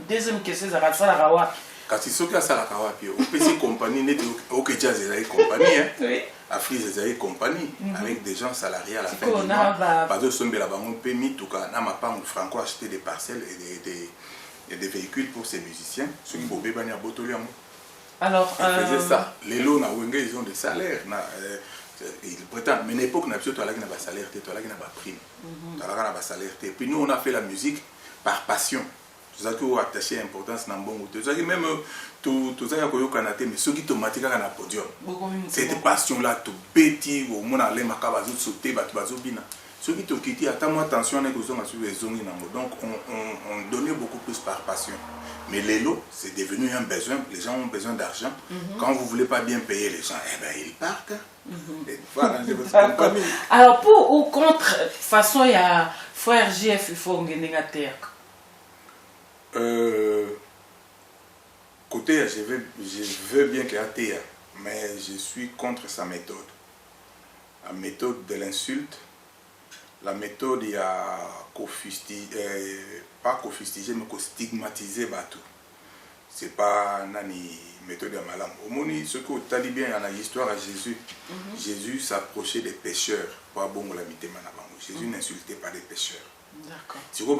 deuxième question, c'est à Salarawa. Quand ils sont à Salarawa, au PC compagnie, au Jazz et compagnie, à Frise et compagnie, avec des gens salariés à la fin du mois. Pas de somme, là-bas, on peut mettre tout cas, n'a pas Franco acheter des parcelles et des véhicules pour ces musiciens. Ceux qui bobaient, il y a Botoliam. Alors, ils faisaient ça. Les lots, ils ont des salaires. Ils prétendent, mais à l'époque, on a besoin de salaire, on a besoin de prime. On a salaire. Puis nous, on a fait la musique par passion. Tout ça qui a attaché l'importance dans le bon côté. Même tout ça qui a canadé, mais ceux qui ont maté dans le podium. Cette passion-là, tout petit, au monde allait macabazo sauter, batubazo bina. Ceux qui ont quitté, attends-moi attention, on a sur les zones. Donc on donnait beaucoup plus par passion. Mais les lots, c'est devenu un besoin. Les gens ont besoin d'argent. Quand vous ne voulez pas bien payer les gens, eh ben, ils partent. Alors, pour ou contre, de toute façon, il y a frère JF, il faut gagner la terre. Côté, je veux bien qu'il y ait un terre, mais je suis contre sa méthode. La méthode de l'insulte, la méthode, il y a pas fustiger, mais stigmatiser Batou. C'est pas une méthode de malam. Au moins, ce que tu as dit bien, il y a l'histoire à Jésus. Jésus s'approchait des pécheurs. Jésus n'insultait pas les pécheurs. D'accord. Si vous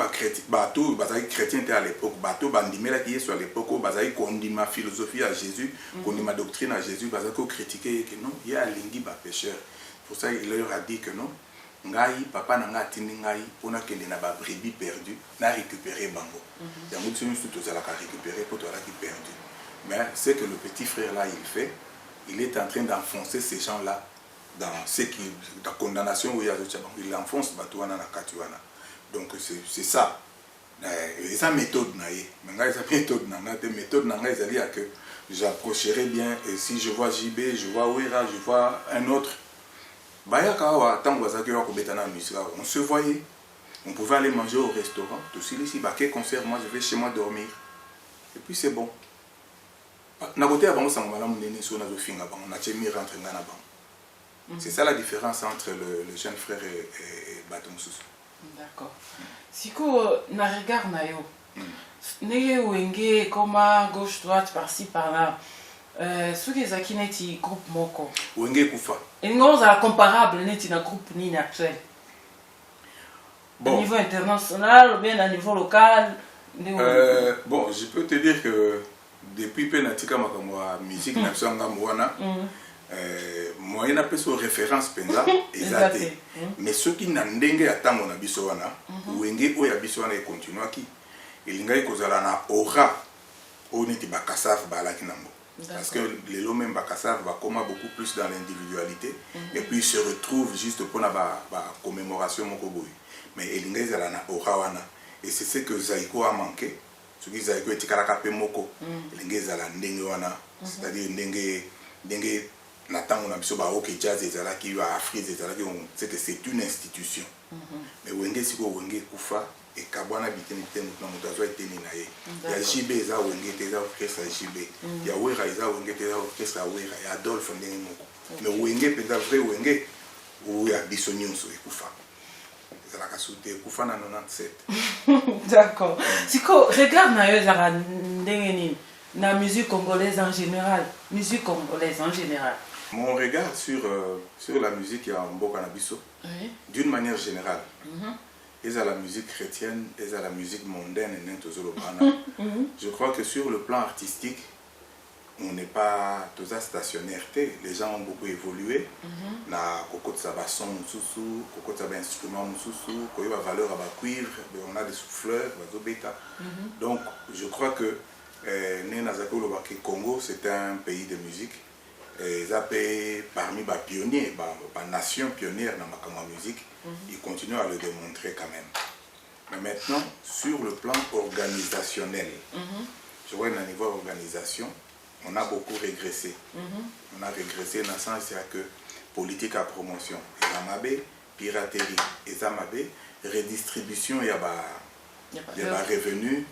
êtes chrétien à l'époque, bateau bandimela qui est sur l'époque, vous avez ma philosophie à Jésus, ma doctrine à Jésus, vous avez critiqué que non, il y a un lingui pécheur. Pour ça, il leur a dit que non. Ngai papa nanga tindi ngai pona kende na ba brebis perdu na récupérer bango. Il y a beaucoup de choses que tu as récupéré pour toi qui perdu. Mais ce que le petit frère là il fait, il est en train d'enfoncer ces gens là dans ce qui la condamnation où il enfonce batouana na katuana. Donc c'est ça. Et sa méthode naïe. Mais ngai sa méthode nanga ezali à que j'approcherai bien et si je vois JB, je vois Ouira, je vois un autre. On se voyait, on pouvait aller manger au restaurant, tout ça ici, quel concert, moi je vais chez moi dormir. Et puis c'est bon. C'est ça la différence entre le jeune frère et Batomsous. D'accord. Si vous regardez, vous avez comment gauche, droite, par-ci, par-là. Ce qui est groupe moko. Wenge kufa. Et nous sommes comparables avec le groupe Nini actuel. Bon. Au niveau international ou bien à niveau local. Bon, je peux te dire que depuis que Natika Makamwa musique nationale Mwana, moi il a peu sur référence penza exact. Mais ceux qui n'andenge attendent na biso wana, Wenge oya biso wana continue qui. Il ngai kozala na aura oniti bakasaf balaki nambo. Parce que les lots même Bakassar va comment beaucoup plus dans l'individualité et puis se retrouve juste pour la commémoration Mokoboui. Mais Elingez elle a Orawana et c'est ce que Zaïko a manqué. Ce qui Zaïko est Tikarakape Moko. Elingez elle a Ndengewana, c'est-à-dire Ndenge Nathan on a besoin de OK Jazz et Zala qui a Afrique et Zala qui c'est que c'est une institution. Mais Wenge Siko Wenge Kufa et Kabwana Bitinité nous avons été naïe. Il y a JB Eza Wenge Teza orchestre JB. Il y a Wera Eza Wenge Teza orchestre Wera. Il y a Adolphe Ndengemoko. Mais Wenge peut-être vrai Wenge ou il y a Bissonion sur Kufa. C'est la cassouté Kufa en 97. D'accord. Si vous regardez la musique congolaise en général, Mon regard sur la musique en Bokanabiso, Oui. d'une manière générale, et à la musique chrétienne, et à la musique mondaine, je crois que sur le plan artistique, on n'est pas tous stationnaire. Les gens ont beaucoup évolué. Na kokot saba son mususu, kokot saba instrument mususu, koyo ba valeur à ba cuivre, on a des souffleurs, ba bêta. Donc je crois que le Congo c'est un pays de musique. Et ça parmi les pionniers, les nations pionnières dans la musique, ils continuent à le démontrer quand même. Mais maintenant, sur le plan organisationnel, je vois qu'à niveau organisation, on a beaucoup régressé. On a régressé dans le sens que politique à promotion, et piraterie, et redistribution, il y a des revenus,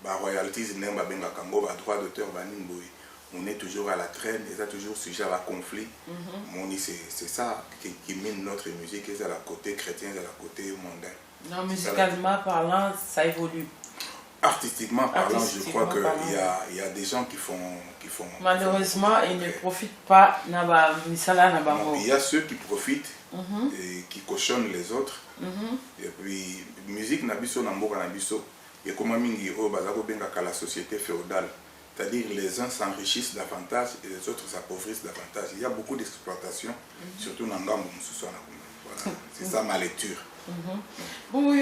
royalties, droits d'auteur, on est toujours à la traîne, et ça toujours sujet à la conflit. C'est ça qui mine notre musique, et c'est la côté chrétien, c'est la côté mondain. Non, musicalement parlant, ça évolue. Artistiquement parlant, je crois qu'il y a des gens qui font... Malheureusement, ils ne profitent pas. Il y a ceux qui profitent et qui cochonnent les autres. Et puis, musique nabiso namboka nabiso, et comme mingi o bazako benga la société féodale. C'est-à-dire les uns s'enrichissent davantage et les autres s'appauvrissent davantage. Il y a beaucoup d'exploitation, surtout dans Ngambo. Voilà, c'est ça ma lecture. Bon,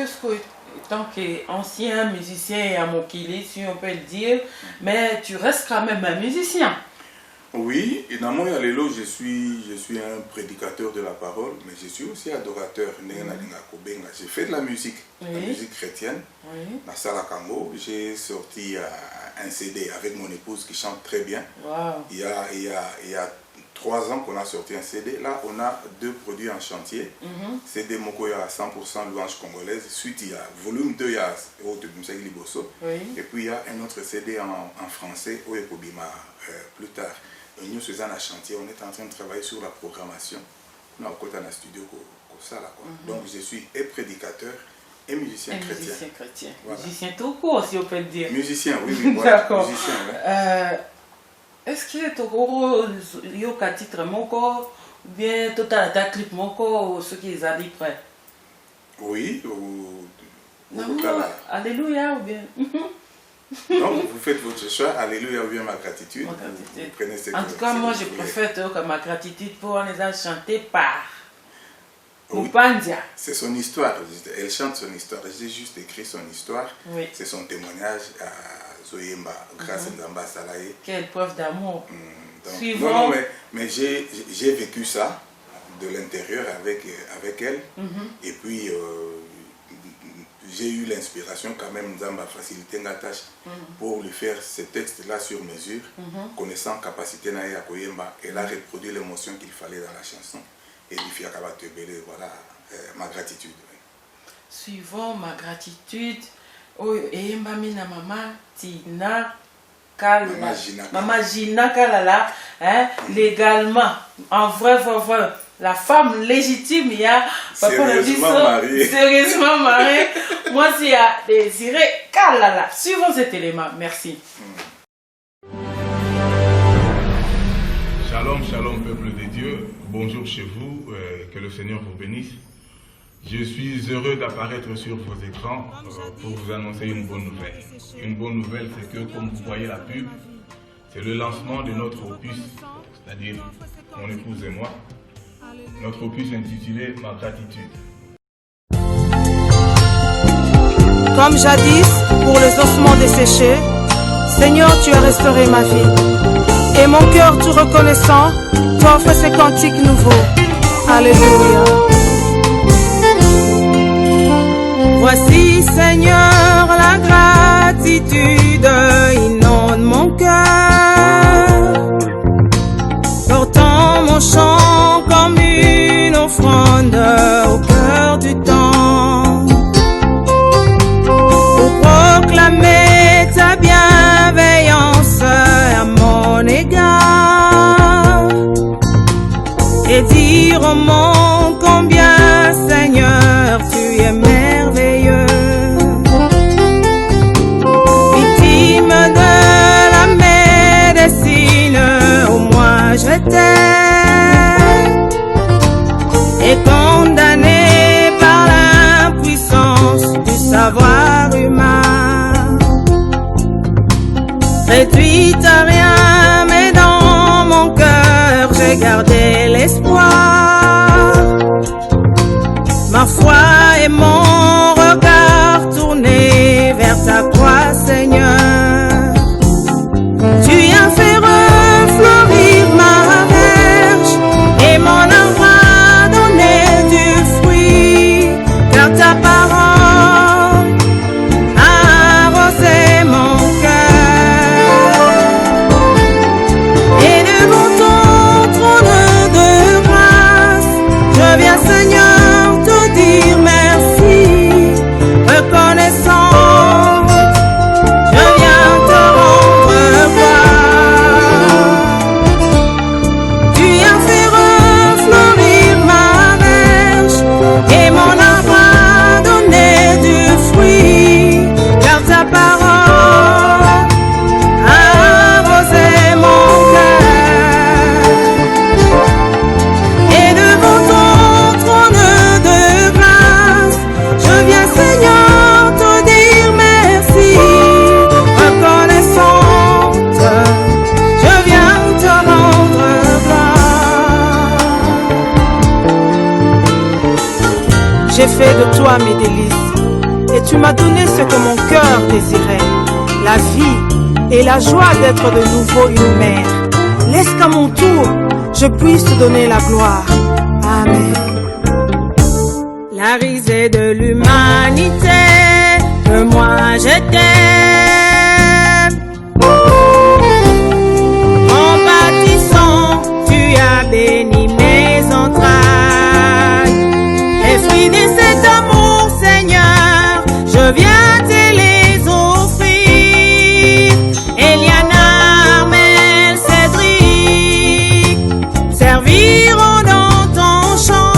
tant qu'ancien musicien à Mokili, si on peut le dire, mais tu restes quand même un musicien. Oui, et dans mon Allélo, je suis un prédicateur de la parole, mais je suis aussi adorateur. J'ai fait de la musique chrétienne. Dans Salakango, j'ai sorti un CD avec mon épouse qui chante très bien. Wow. Il y a 3 ans qu'on a sorti un CD. Là, on a 2 produits en chantier. CD Mokoya à 100% louange congolaise. Suite, il y a volume 2, il y a Liboso. Et puis, il y a un autre CD en français, Oyekobima, plus tard. Nous, Suzanne à chantier, on est en train de travailler sur la programmation. On a un studio comme ça. Donc, je suis et prédicateur et musicien chrétien. Musicien chrétien. Voilà. Musicien tout court, si on peut le dire. Musicien, oui, voilà. D'accord. Musicien, ouais. Est-ce que tu as un titre ou bien tu as un clip ou ce qui est allé près? Oui. Alléluia ou bien? Non, vous faites votre choix. Alléluia ou bien ma gratitude. Vous prenez en tout cas, moi je préfère que ma gratitude pour les chanter par Mupandia. C'est son histoire. Elle chante son histoire. J'ai juste écrit son histoire. Oui. C'est son témoignage à Zoyemba, grâce à Nzamba Salaye. Quelle preuve d'amour. Non, mais j'ai vécu ça de l'intérieur avec elle. Et puis, j'ai eu l'inspiration quand même Nzamba faciliter ma tâche pour lui faire ces textes-là sur mesure, connaissant capacité à Koyemba. Elle a reproduit l'émotion qu'il fallait dans la chanson. Et il voilà ma gratitude. Suivant ma gratitude, et maman Tina Kalala, maman Gina Kalala, légalement, en vrai, la femme légitime, il y a sérieusement mariée. Moi, c'est à Désiré Kalala. Suivons cet élément. Merci. Shalom, shalom, peuple de Dieu. Bonjour chez vous. Que le Seigneur vous bénisse. Je suis heureux d'apparaître sur vos écrans pour vous annoncer une bonne nouvelle. Une bonne nouvelle, c'est que, comme vous voyez la pub, c'est le lancement de notre opus, c'est-à-dire mon épouse et moi. Notre opus intitulé « Ma gratitude ». Comme jadis, pour les ossements desséchés, Seigneur, tu as restauré ma vie. Et mon cœur tout reconnaissant t'offre ces cantiques nouveaux. Alléluia. Voici, Seigneur, la gratitude inonde mon cœur, portant mon chant comme une offrande au cœur du temps, pour proclamer ta bienveillance à mon égard et dire au monde combien, Seigneur, tu es merveilleux. Victime de la médecine, au moins je t'aime. l'espoir. Ma foi et mon regard tournés vers ta croix, Seigneur. Tu as fait refleurir ma verge et mon arbre a donné du fruit, car ta parole a arrosé mon cœur. Et devant ton trône de grâce, je viens, Seigneur, te dire merci, reconnaissant. Je viens te rendre gloire. Tu as fait refleurir ma verge et mon arbre a donné du fruit, car ta parole a arrosé mon cœur. Et devant ton trône de grâce, je viens, Seigneur, te dire merci, reconnaissante. Je viens te rendre gloire. J'ai fait de toi mes délices, et tu m'as donné ce que mon cœur désirait, la vie et la joie d'être de nouveau une mère. Laisse qu'à mon tour, je puisse te donner la gloire. Amen. La risée de l'humanité, que moi je t'aime. En bâtissant, tu as béni mes entrailles. Les fruits de cet amour, Seigneur, je viens te les offrir. Eliana, Armel, Cédric, serviront dans ton champ.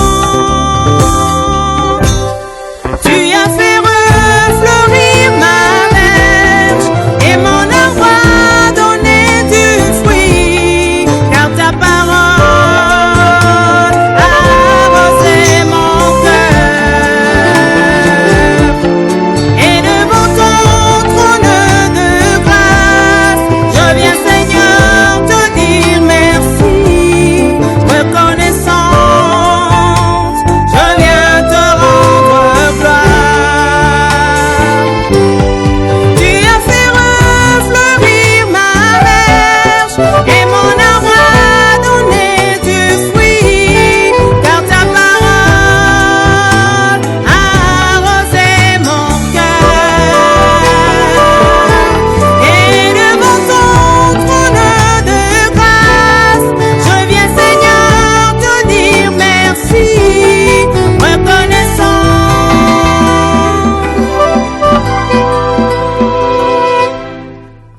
Tu as fait refleurir ma verge et mon arbre a donné du fruit, car ta parole a arrosé mon cœur. Et devant ton trône de grâce, je viens, Seigneur, te dire merci, reconnaissante. Je viens te rendre gloire. Tu as fait refleurir ma verge et mon arbre a donné du fruit, car ta parole a arrosé mon cœur. Et devant ton trône de grâce, je viens, Seigneur, te dire merci, reconnaissant.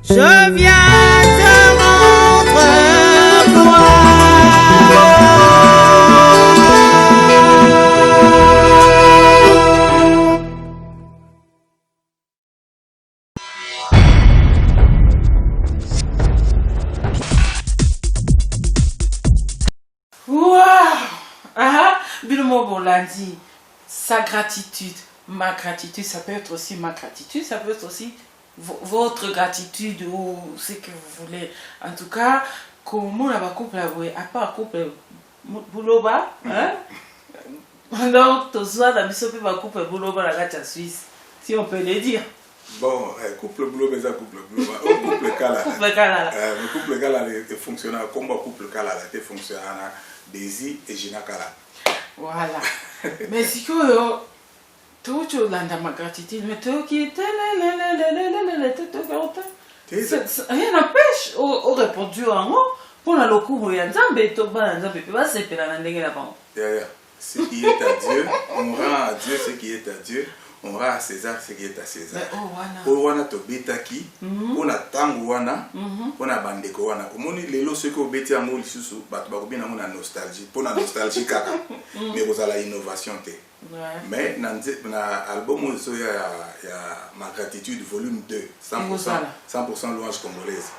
Je viens te rendre gloire. Waouh! Ah, Bilomo Bolandi, sa gratitude, ma gratitude, ça peut être aussi ma gratitude, ça peut être aussi votre gratitude ou ce que vous voulez. En tout cas, comment on a couple avoué, à part couple Bouloba, hein? Donc, tout ça, la mission peut pas couple Bouloba la gâte Suisse, si on peut le dire. Bon, couple boulot, mais ça couple boulot. Couple Kala. Couple Kala. Couple Kala est fonctionnel comme couple Kala est fonctionnel. Daisy et Gina Kala. Voilà. Mais si que tout le monde a ma gratitude, mais tout qui est rien n'empêche au répondu en haut pour la locure et en zambé tout bas en zambé pas c'est pour la ndenge là-bas. Ce qui est à Dieu, on rend à Dieu ce qui est à Dieu. On rend à César ce qui est à César. Oh wana to betaki, on a tango wana, on a bandeko wana. Au moins les lots ceux qui ont bêté à moi lisusu, bat barobi na mona nostalgie, pour la nostalgie kaka. Mais vous avez l'innovation te. Mais dans l'album il y a ma gratitude volume 2, 100% louange congolaise.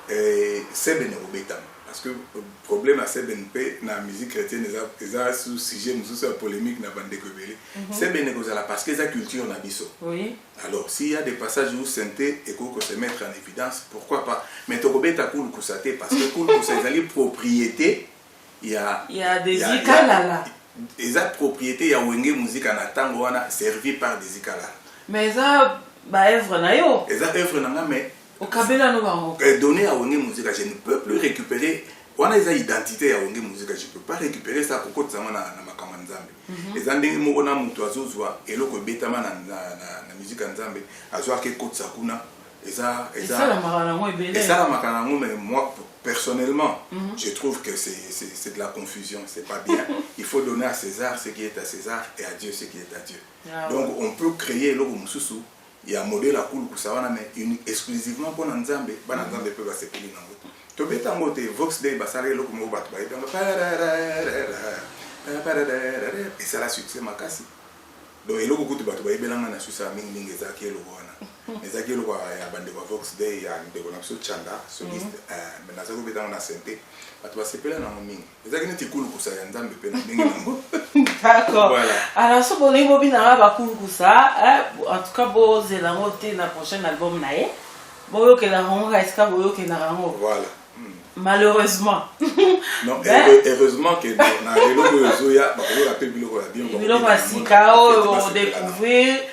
Et c'est bien au bétam. Parce que le problème à CBNP, dans la musique chrétienne, ils ont sous sujet, nous avons polémique dans la bande de Kobélé. C'est bien parce que c'est la culture dans biso. Oui. Alors, s'il y a des passages où synthé et qu'on se mettre en évidence, pourquoi pas? Mais tu as cool parce que cool c'est une propriété il y a des Zikalala. Les propriétés, il y a Wenge musique en attendant, servi par des Zikalala. Mais ça, bah, œuvre na yo. Les œuvres na mais au Kabela no bango. Donner à Wenge musique, je ne peux plus récupérer. On a des identités à Wenge musique, je ne peux pas récupérer ça pour que ça soit na makamanzambe. Les andingi mo na mutu azozwa eloko betama na musique nzambe azwa ke kotsa kuna. Et ça la makana ngo, mais moi personnellement, je trouve que c'est de la confusion, c'est pas bien. Il faut donner à César ce qui est à César et à Dieu ce qui est à Dieu. Donc on peut créer l'eau mususu, il y a un modèle à cool kusawana mais exclusivement pour Nzambe, Nzambe peut passer pour l'inango. To betango te Vox Day basale l'eau comme bat ba et ça la succès makasi. Donc l'eau kutu bat ba ibelanga na susa mingi ezaki l'eau wana. Ezaki l'eau ya bande ba Vox Day ya ndeko na so chanda soliste mais na zako betango na santé. D'accord. Voilà. Alors, ce qu'on est mobile dans la ça, en tout cas, bon, c'est la montée dans le prochain album nae. Bon, que la ronde reste que bon, que la ronde. Voilà. Malheureusement. Non, heureusement que dans les logos Zoya, bah, on appelle Bilo bien. Bilo Masikao, on découvre.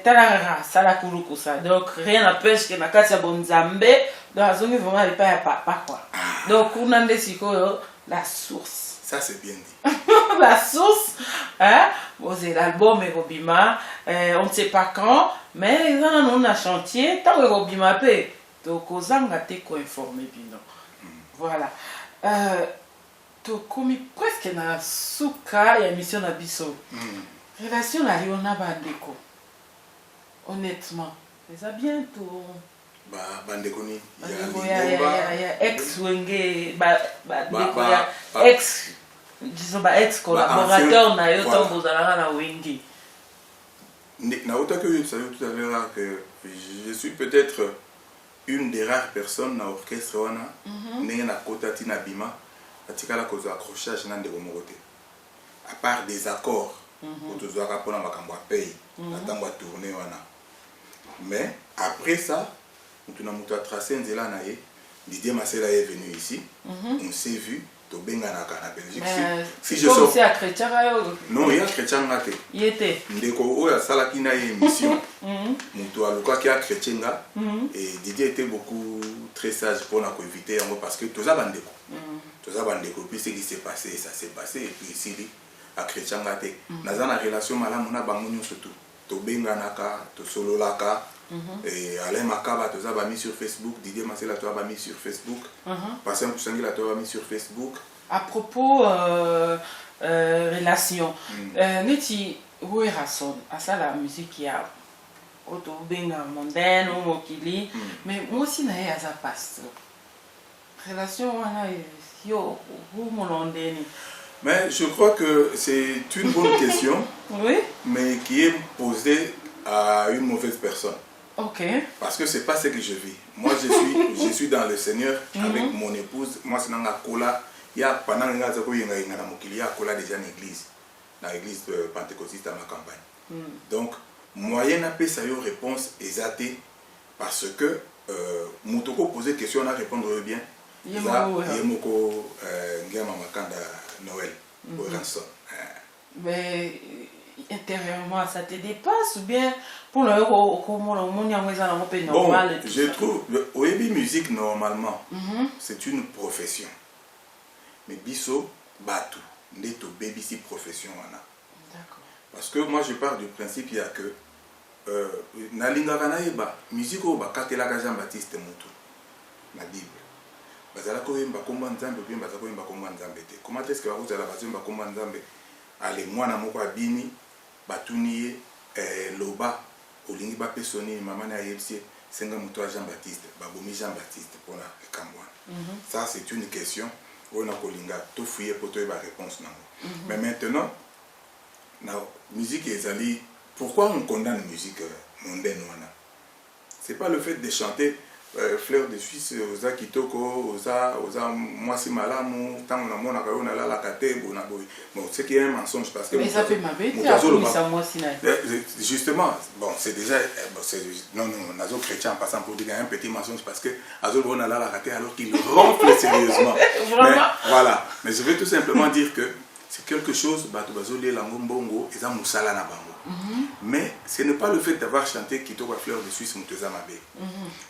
Talanga, ça la kuluku ça. Donc rien n'empêche que Nakatia Bonzambe, dans la zone vraiment elle pas quoi. Donc on a des la source. Ça c'est bien dit. La source, hein? Bon c'est l'album Robima, on ne sait pas quand, mais ils en ont un chantier. Tant que Robima paie, donc aux angate ko informé bien. Voilà. To komi presque na suka ya mission na biso. Relation na Riona Bandeko. Honnêtement, ça bientôt. Bandeko ni. Il y a ex-Wenge, ex, disons, ex-collaborateur na yo tombo zalanga na Wenge. Na autant que je savais tout à l'heure que je suis peut-être une des rares personnes dans l'orchestre wana ndenge na kota tina bima atikala kozo accrochage na ndeko mokote. À part des accords. Mais après ça, on a tracé un zéla naïe. Didier Massela est venu ici. On s'est vu. Si je sors. Non, il y a chrétien ngate. Il était. Ndeko oya salaki na émission. Mutu aluka ki a chrétien nga. Et Didier était beaucoup très sage pour nous éviter parce que tous a bandeko. Tous a bandeko. Puis ce qui s'est passé, ça s'est passé et puis ici à chrétien ngate. Naza na relation malamu na bangunyo surtout. To benga naka, to solo laka. Et Alain Makaba, tu as mis sur Facebook, Didier Massela, tu as mis sur Facebook, Patient Poussangila, tu as mis sur Facebook. À propos relation, Neti, où est Rasson? À ça la musique qui a autobenga mondaine ou mokili, mais moi aussi nae à ça passe. Relation, yo, où mon londéni? Mais je crois que c'est une bonne question, oui, mais qui est posée à une mauvaise personne. Ok. Parce que c'est pas ce que je vis. Moi, je suis dans le Seigneur avec mon épouse. Moi, c'est dans la cola. Il y a pendant que il y a cola déjà dans l'église pentecôtiste à ma campagne. Donc, moyen à paix, ça y a une réponse exacte parce que Moutoko posait question, on a répondu bien. Il y a Moko Ngamamakanda Noël pour rançon. Mais intérieurement, ça te dépasse ou bien pour le bon, je trouve, Oebi musique normalement, c'est une profession. Mais biso, batu, neto baby si profession. Parce que moi je pars du principe il y a que Nalinga Vanaeba, musique au Bakatela Jean-Baptiste Moutou, la Bible. Bazala Koyemba Komba Nzambe, bien Bazakoyemba Komba Nzambe. Comment est-ce que vous allez Bazemba Komba Nzambe? Allez, moi, na moko abini, batuniye, loba, olingi ba pesoni, maman na yepsi, senga mutoa Jean-Baptiste, babomi Jean-Baptiste pour la Kambouane. Ça, c'est une question. On a kolinga, tout fouillé pour trouver la réponse. Mais maintenant, la musique est pourquoi on condamne la musique mondaine? C'est pas le fait de chanter fleur de Suisse oza kitoko oza mwasi malamu tango na mona kayo na la kate bona boy bon c'est qu'il y a un mensonge parce que mais ça fait ma bête ça moi si justement bon c'est déjà non nazo chrétien en passant pour dire un petit mensonge parce que azol bona la kate alors qu'il ronfle sérieusement mais, voilà mais je veux tout simplement dire que c'est quelque chose bato bazoli lango mbongo eza musala na bango. Mais ce n'est pas le fait d'avoir chanté Kitoko Fleur de Suisse Mouteza Mabé.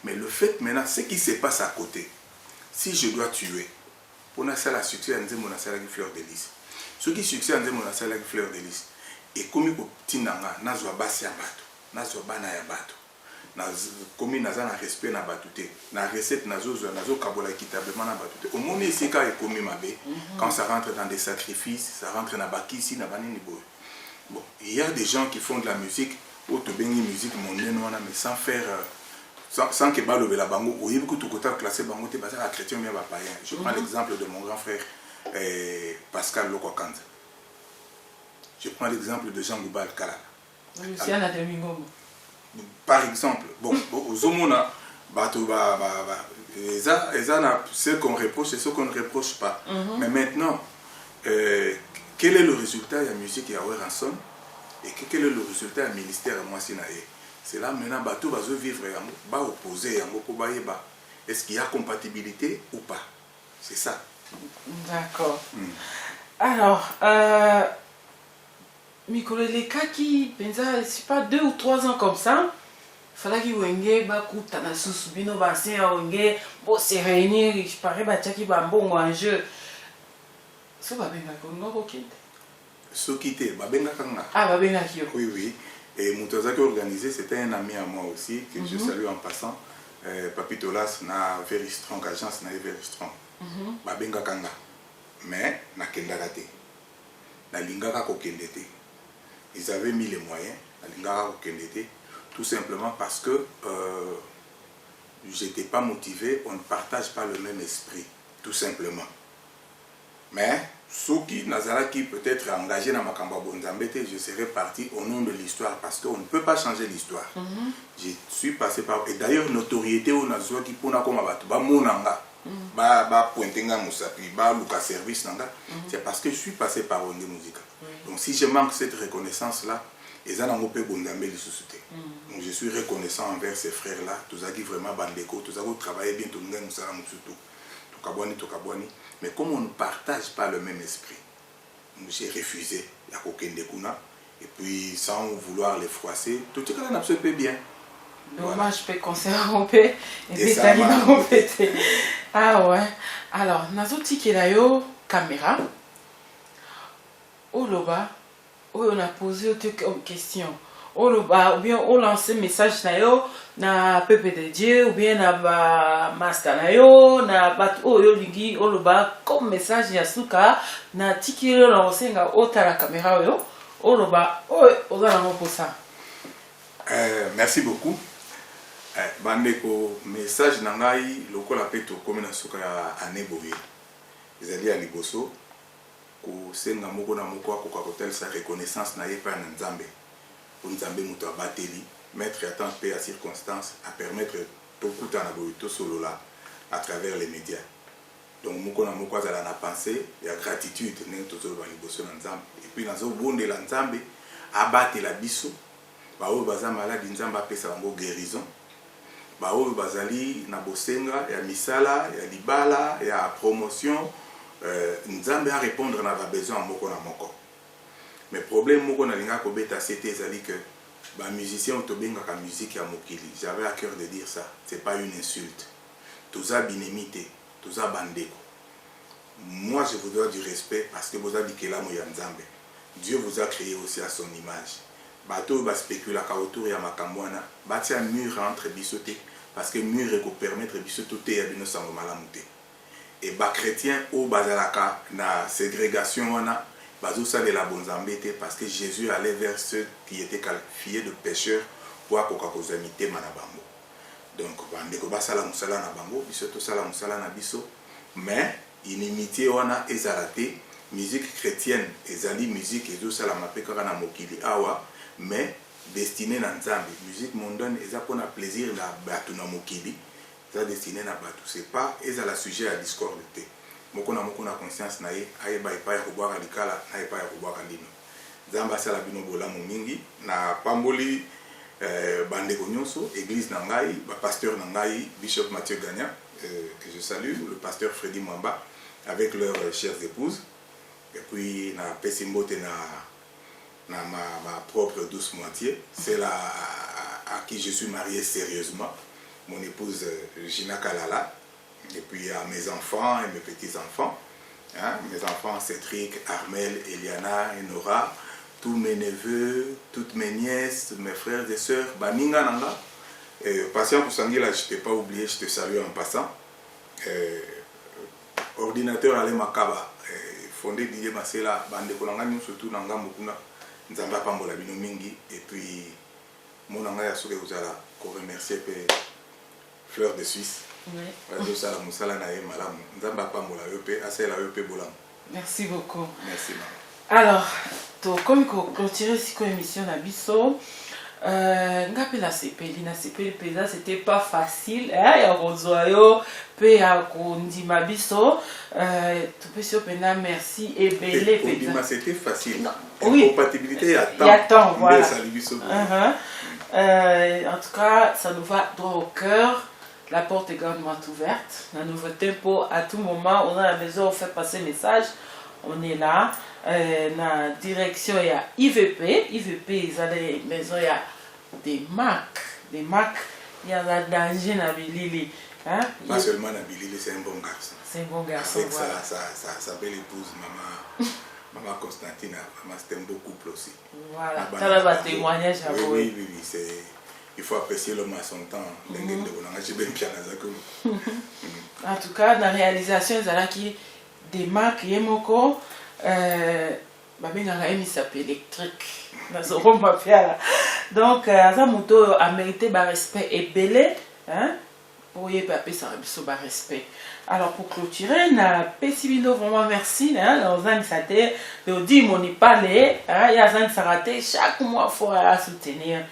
Mais le fait maintenant, ce qui se passe à côté, si je dois tuer, pour na la succès en mon la fleur de lys. Ce qui succès en mon la fleur de lys. Et comme au petit nanga, nazwa basi ya bato, nazwa bana ya bato. Comme naza na respect na batute, na recette nazo kabola équitablement na batute. Au monde ici quand est commis mabé, quand ça rentre dans des sacrifices, ça rentre na bakisi na banini boy. Bon, il y a des gens qui font de la musique, ou te béni musique mondaine, mais sans faire, sans que balové la bango, ou il y a beaucoup de côtés classés bango, tu es à chrétien ou à païen. Je prends l'exemple de mon grand frère Pascal Lokwakanda. Je prends l'exemple de Jean Goubal Kala. Par exemple, bon, aux homona, ce qu'on reproche et ce qu'on ne reproche pas. Mais maintenant, quel est le résultat de la musique à Ranson et quel est le résultat du ministère à Moissinae? C'est là maintenant bateau va vivre va opposer est-ce qu'il y a compatibilité ou pas? C'est ça. D'accord. Alors, Mikolo les cas qui c'est pas 2 ou 3 ans comme ça. Fallait qu'il wenge ba kuta na susubino ba se wenge bo se réunir je parais ba tchaki ba mbongo en jeu. Ça va bien avec ceux qui étaient babenga kanga. Ah babenga kio. Oui oui. Et Moutaza qui organisé, c'était un ami à moi aussi que je salue en passant. Papitolas na very strong agence na very strong. Babenga kanga. Mais na kendaka te. Na lingaka ko kendete. Ils avaient mis les moyens na lingaka ko kendete tout simplement parce que j'étais pas motivé, on ne partage pas le même esprit tout simplement. Mais ceux qui peut être engagé dans ma Bonzambete, je serais parti au nom de l'histoire parce qu'on ne peut pas changer l'histoire. Je suis passé par. Et d'ailleurs, notoriété au Nazwa qui pour comme ba monanga, ba pointenga musapi, ba luka service nanga, c'est parce que je suis passé par Onde Musica. Donc si je manque cette reconnaissance là, ils ont un peu Bonzambé de société. Donc je suis reconnaissant envers ces frères là, tous qui vraiment bandeko, tous qui travaillé bien tout le monde musala musuto. Tokabwani. Mais comme on ne partage pas le même esprit, j'ai refusé la coquine de Kuna. Et puis, sans vouloir les froisser, tout le monde n'a bien. Dommage, je peux conserver et puis ça m'a répété. Ah ouais. Alors, nazo tikela yo caméra. Oloba, on a posé une question. Oloba, ou bien on lance un message na yo na Peuple de Dieu ou bien na master na yo na bat oyo lingi oloba comme message ya suka na tikilo na osenga ota la caméra yo oloba oza na pour ça. Merci beaucoup. Bandeko message na ngai lokola peto comme na suka ya aneboye. Ezali ya liboso ko senga moko na moko ko hotel sa reconnaissance na yepa na Nzambe. Pour Nzambe muto abateli mettre à temps paix à circonstances à permettre tout coup à tout solo là à travers les médias. Donc moko na moko za na pensée il y a gratitude ne tout solo ba liboso na Nzambe et puis nazo bonde la Nzambe abate la biso ba o baza malade Nzambe apesa bango guérison ba o bazali na bosenga ya misala ya libala ya promotion Nzambe a répondre na ba besoin moko na moko. Mais problème moko na linga ko beta c'était ezali que les musiciens ont la musique à Mokili. J'avais à cœur de dire ça. Ce n'est pas une insulte. Tous les binémités, tous les bandeko. Moi, je vous dois du respect parce que vous avez dit que là, Dieu vous a créé aussi à son image. Bateau va spéculer autour de Makambouana. Bâtir un mur entre bisoté parce que le mur est permettre bisoté à bino sango malamuté. Et bas chrétien au bazalaka na ségrégation wana. La parce que Jésus allait vers ceux qui étaient qualifiés de pécheurs pour imiter Manabango. Donc, mais inimitié wana ezalate musique chrétienne ezali musique ezo sala mapeka na mokili awa mais destinée na Nzambe musique mondaine eza pona plaisir la batu na mokili ça destiné na bato c'est pas ezala sujet à discorde te moko na conscience na ye ayeba epai ya kobwaka likala na epai ya kobwaka lino nzambe asala bino bolamu mingi na pamboli bandeko nyonso église na ngai pasteur na ngai Bishop Mathieu Gagna que je salue, le pasteur Freddy Mwamba avec leurs chères épouses et puis na Pesimbote na ma propre douce moitié, c'est là à qui je suis marié sérieusement, mon épouse Gina Kalala, et puis à mes enfants et mes petits-enfants, hein, mes enfants Cédric, Armel, Eliana, Enora, tous mes neveux, toutes mes nièces, mes frères et sœurs, Baninga Nanga. Patient pour Sangila, je ne t'ai pas oublié, je te salue en passant. Ordinateur Alain Makaba, fondé Didier Masela, Bande Kolangani, surtout Nanga Mukuna, Nzamba Pambola Bino Mingi, et puis mon Nanga Yasuke Ouzala, qu'on remercie Fleur de Suisse. Merci beaucoup. Merci, maman. Alors, comme clôturer cette émission d'Abisso, ngapela sepeli na sepeli peza c'était pas facile ya kozoyo pe ya kondima biso tu peux se pena merci et belé peza c'était facile oui compatibilité il y a temps voilà en tout cas ça nous va droit au cœur. La porte est grandement ouverte. Un nouveau tempo, à tout moment, on a la maison, on fait passer le message. On est là. La direction, il y a IVP. IVP, ils ont des maisons, il y a des marques. Des marques, il y a la danger dans Bilili. Hein? Pas seulement dans Bilili, c'est un bon garçon. C'est un bon garçon. Avec voilà. sa belle épouse, maman Constantine, c'était un beau couple aussi. Voilà, ça va va témoigner, j'avoue. Oui, c'est... Il faut apprécier l'homme à son temps. En tout cas, dans la réalisation, il y a des marques qui sont électrique. Donc, ça a mérité le respect et belé. Pour y paper, ça a respect. Alors, pour clôturer, na Pesibino, vraiment merci. Dans un saté, de dire mon ipalé, il y a un saraté, chaque mois, il faut soutenir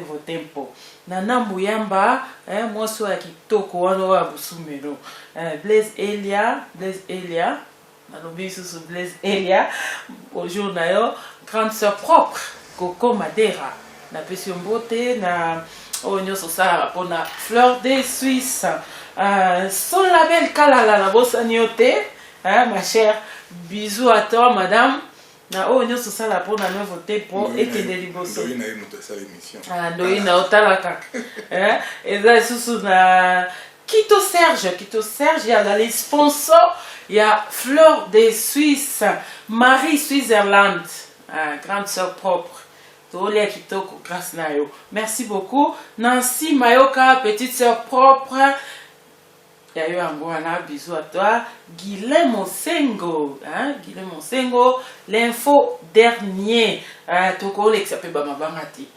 vos tempos. Nana Mouyamba, moi, je suis kitoko, wana wa busumelo. Blaise Elia, Blaise Elia, bonjour Nayo, grande sœur propre, Coco Madera, na Pessimbote, na Onyo Sosa, pour la Fleur des Suisses, son label Kalala, la Bossaniote, ma chère, bisous à toi, madame. Na Onyo Sosa, pour la nouveau tempo, et que des libosos. Ndoyi na otalaka. Et là, sous na Quito Serge, il y a les sponsors, il y a Fleur des Suisses, Marie Switzerland, grande sœur propre. Grâce à vous. Merci beaucoup. Nancy Mayoka, petite sœur propre. Il y a eu un bisou à toi. Guilhem Mosengo, Guilhem Mosengo, l'info dernier. Toko l'exapé Bamabangati.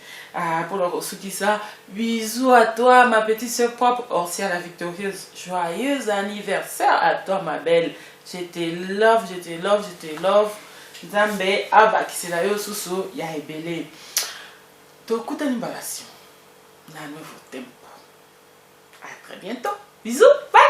Pour le ressourcer ça, bisous à toi, ma petite sœur propre, Orsia la victorieuse. Joyeux anniversaire à toi, ma belle. Je te love. Nzambe abakisela yo susu ya ebele. Tokutani balation na nouveau tempo. À très bientôt. Bisous. Bye.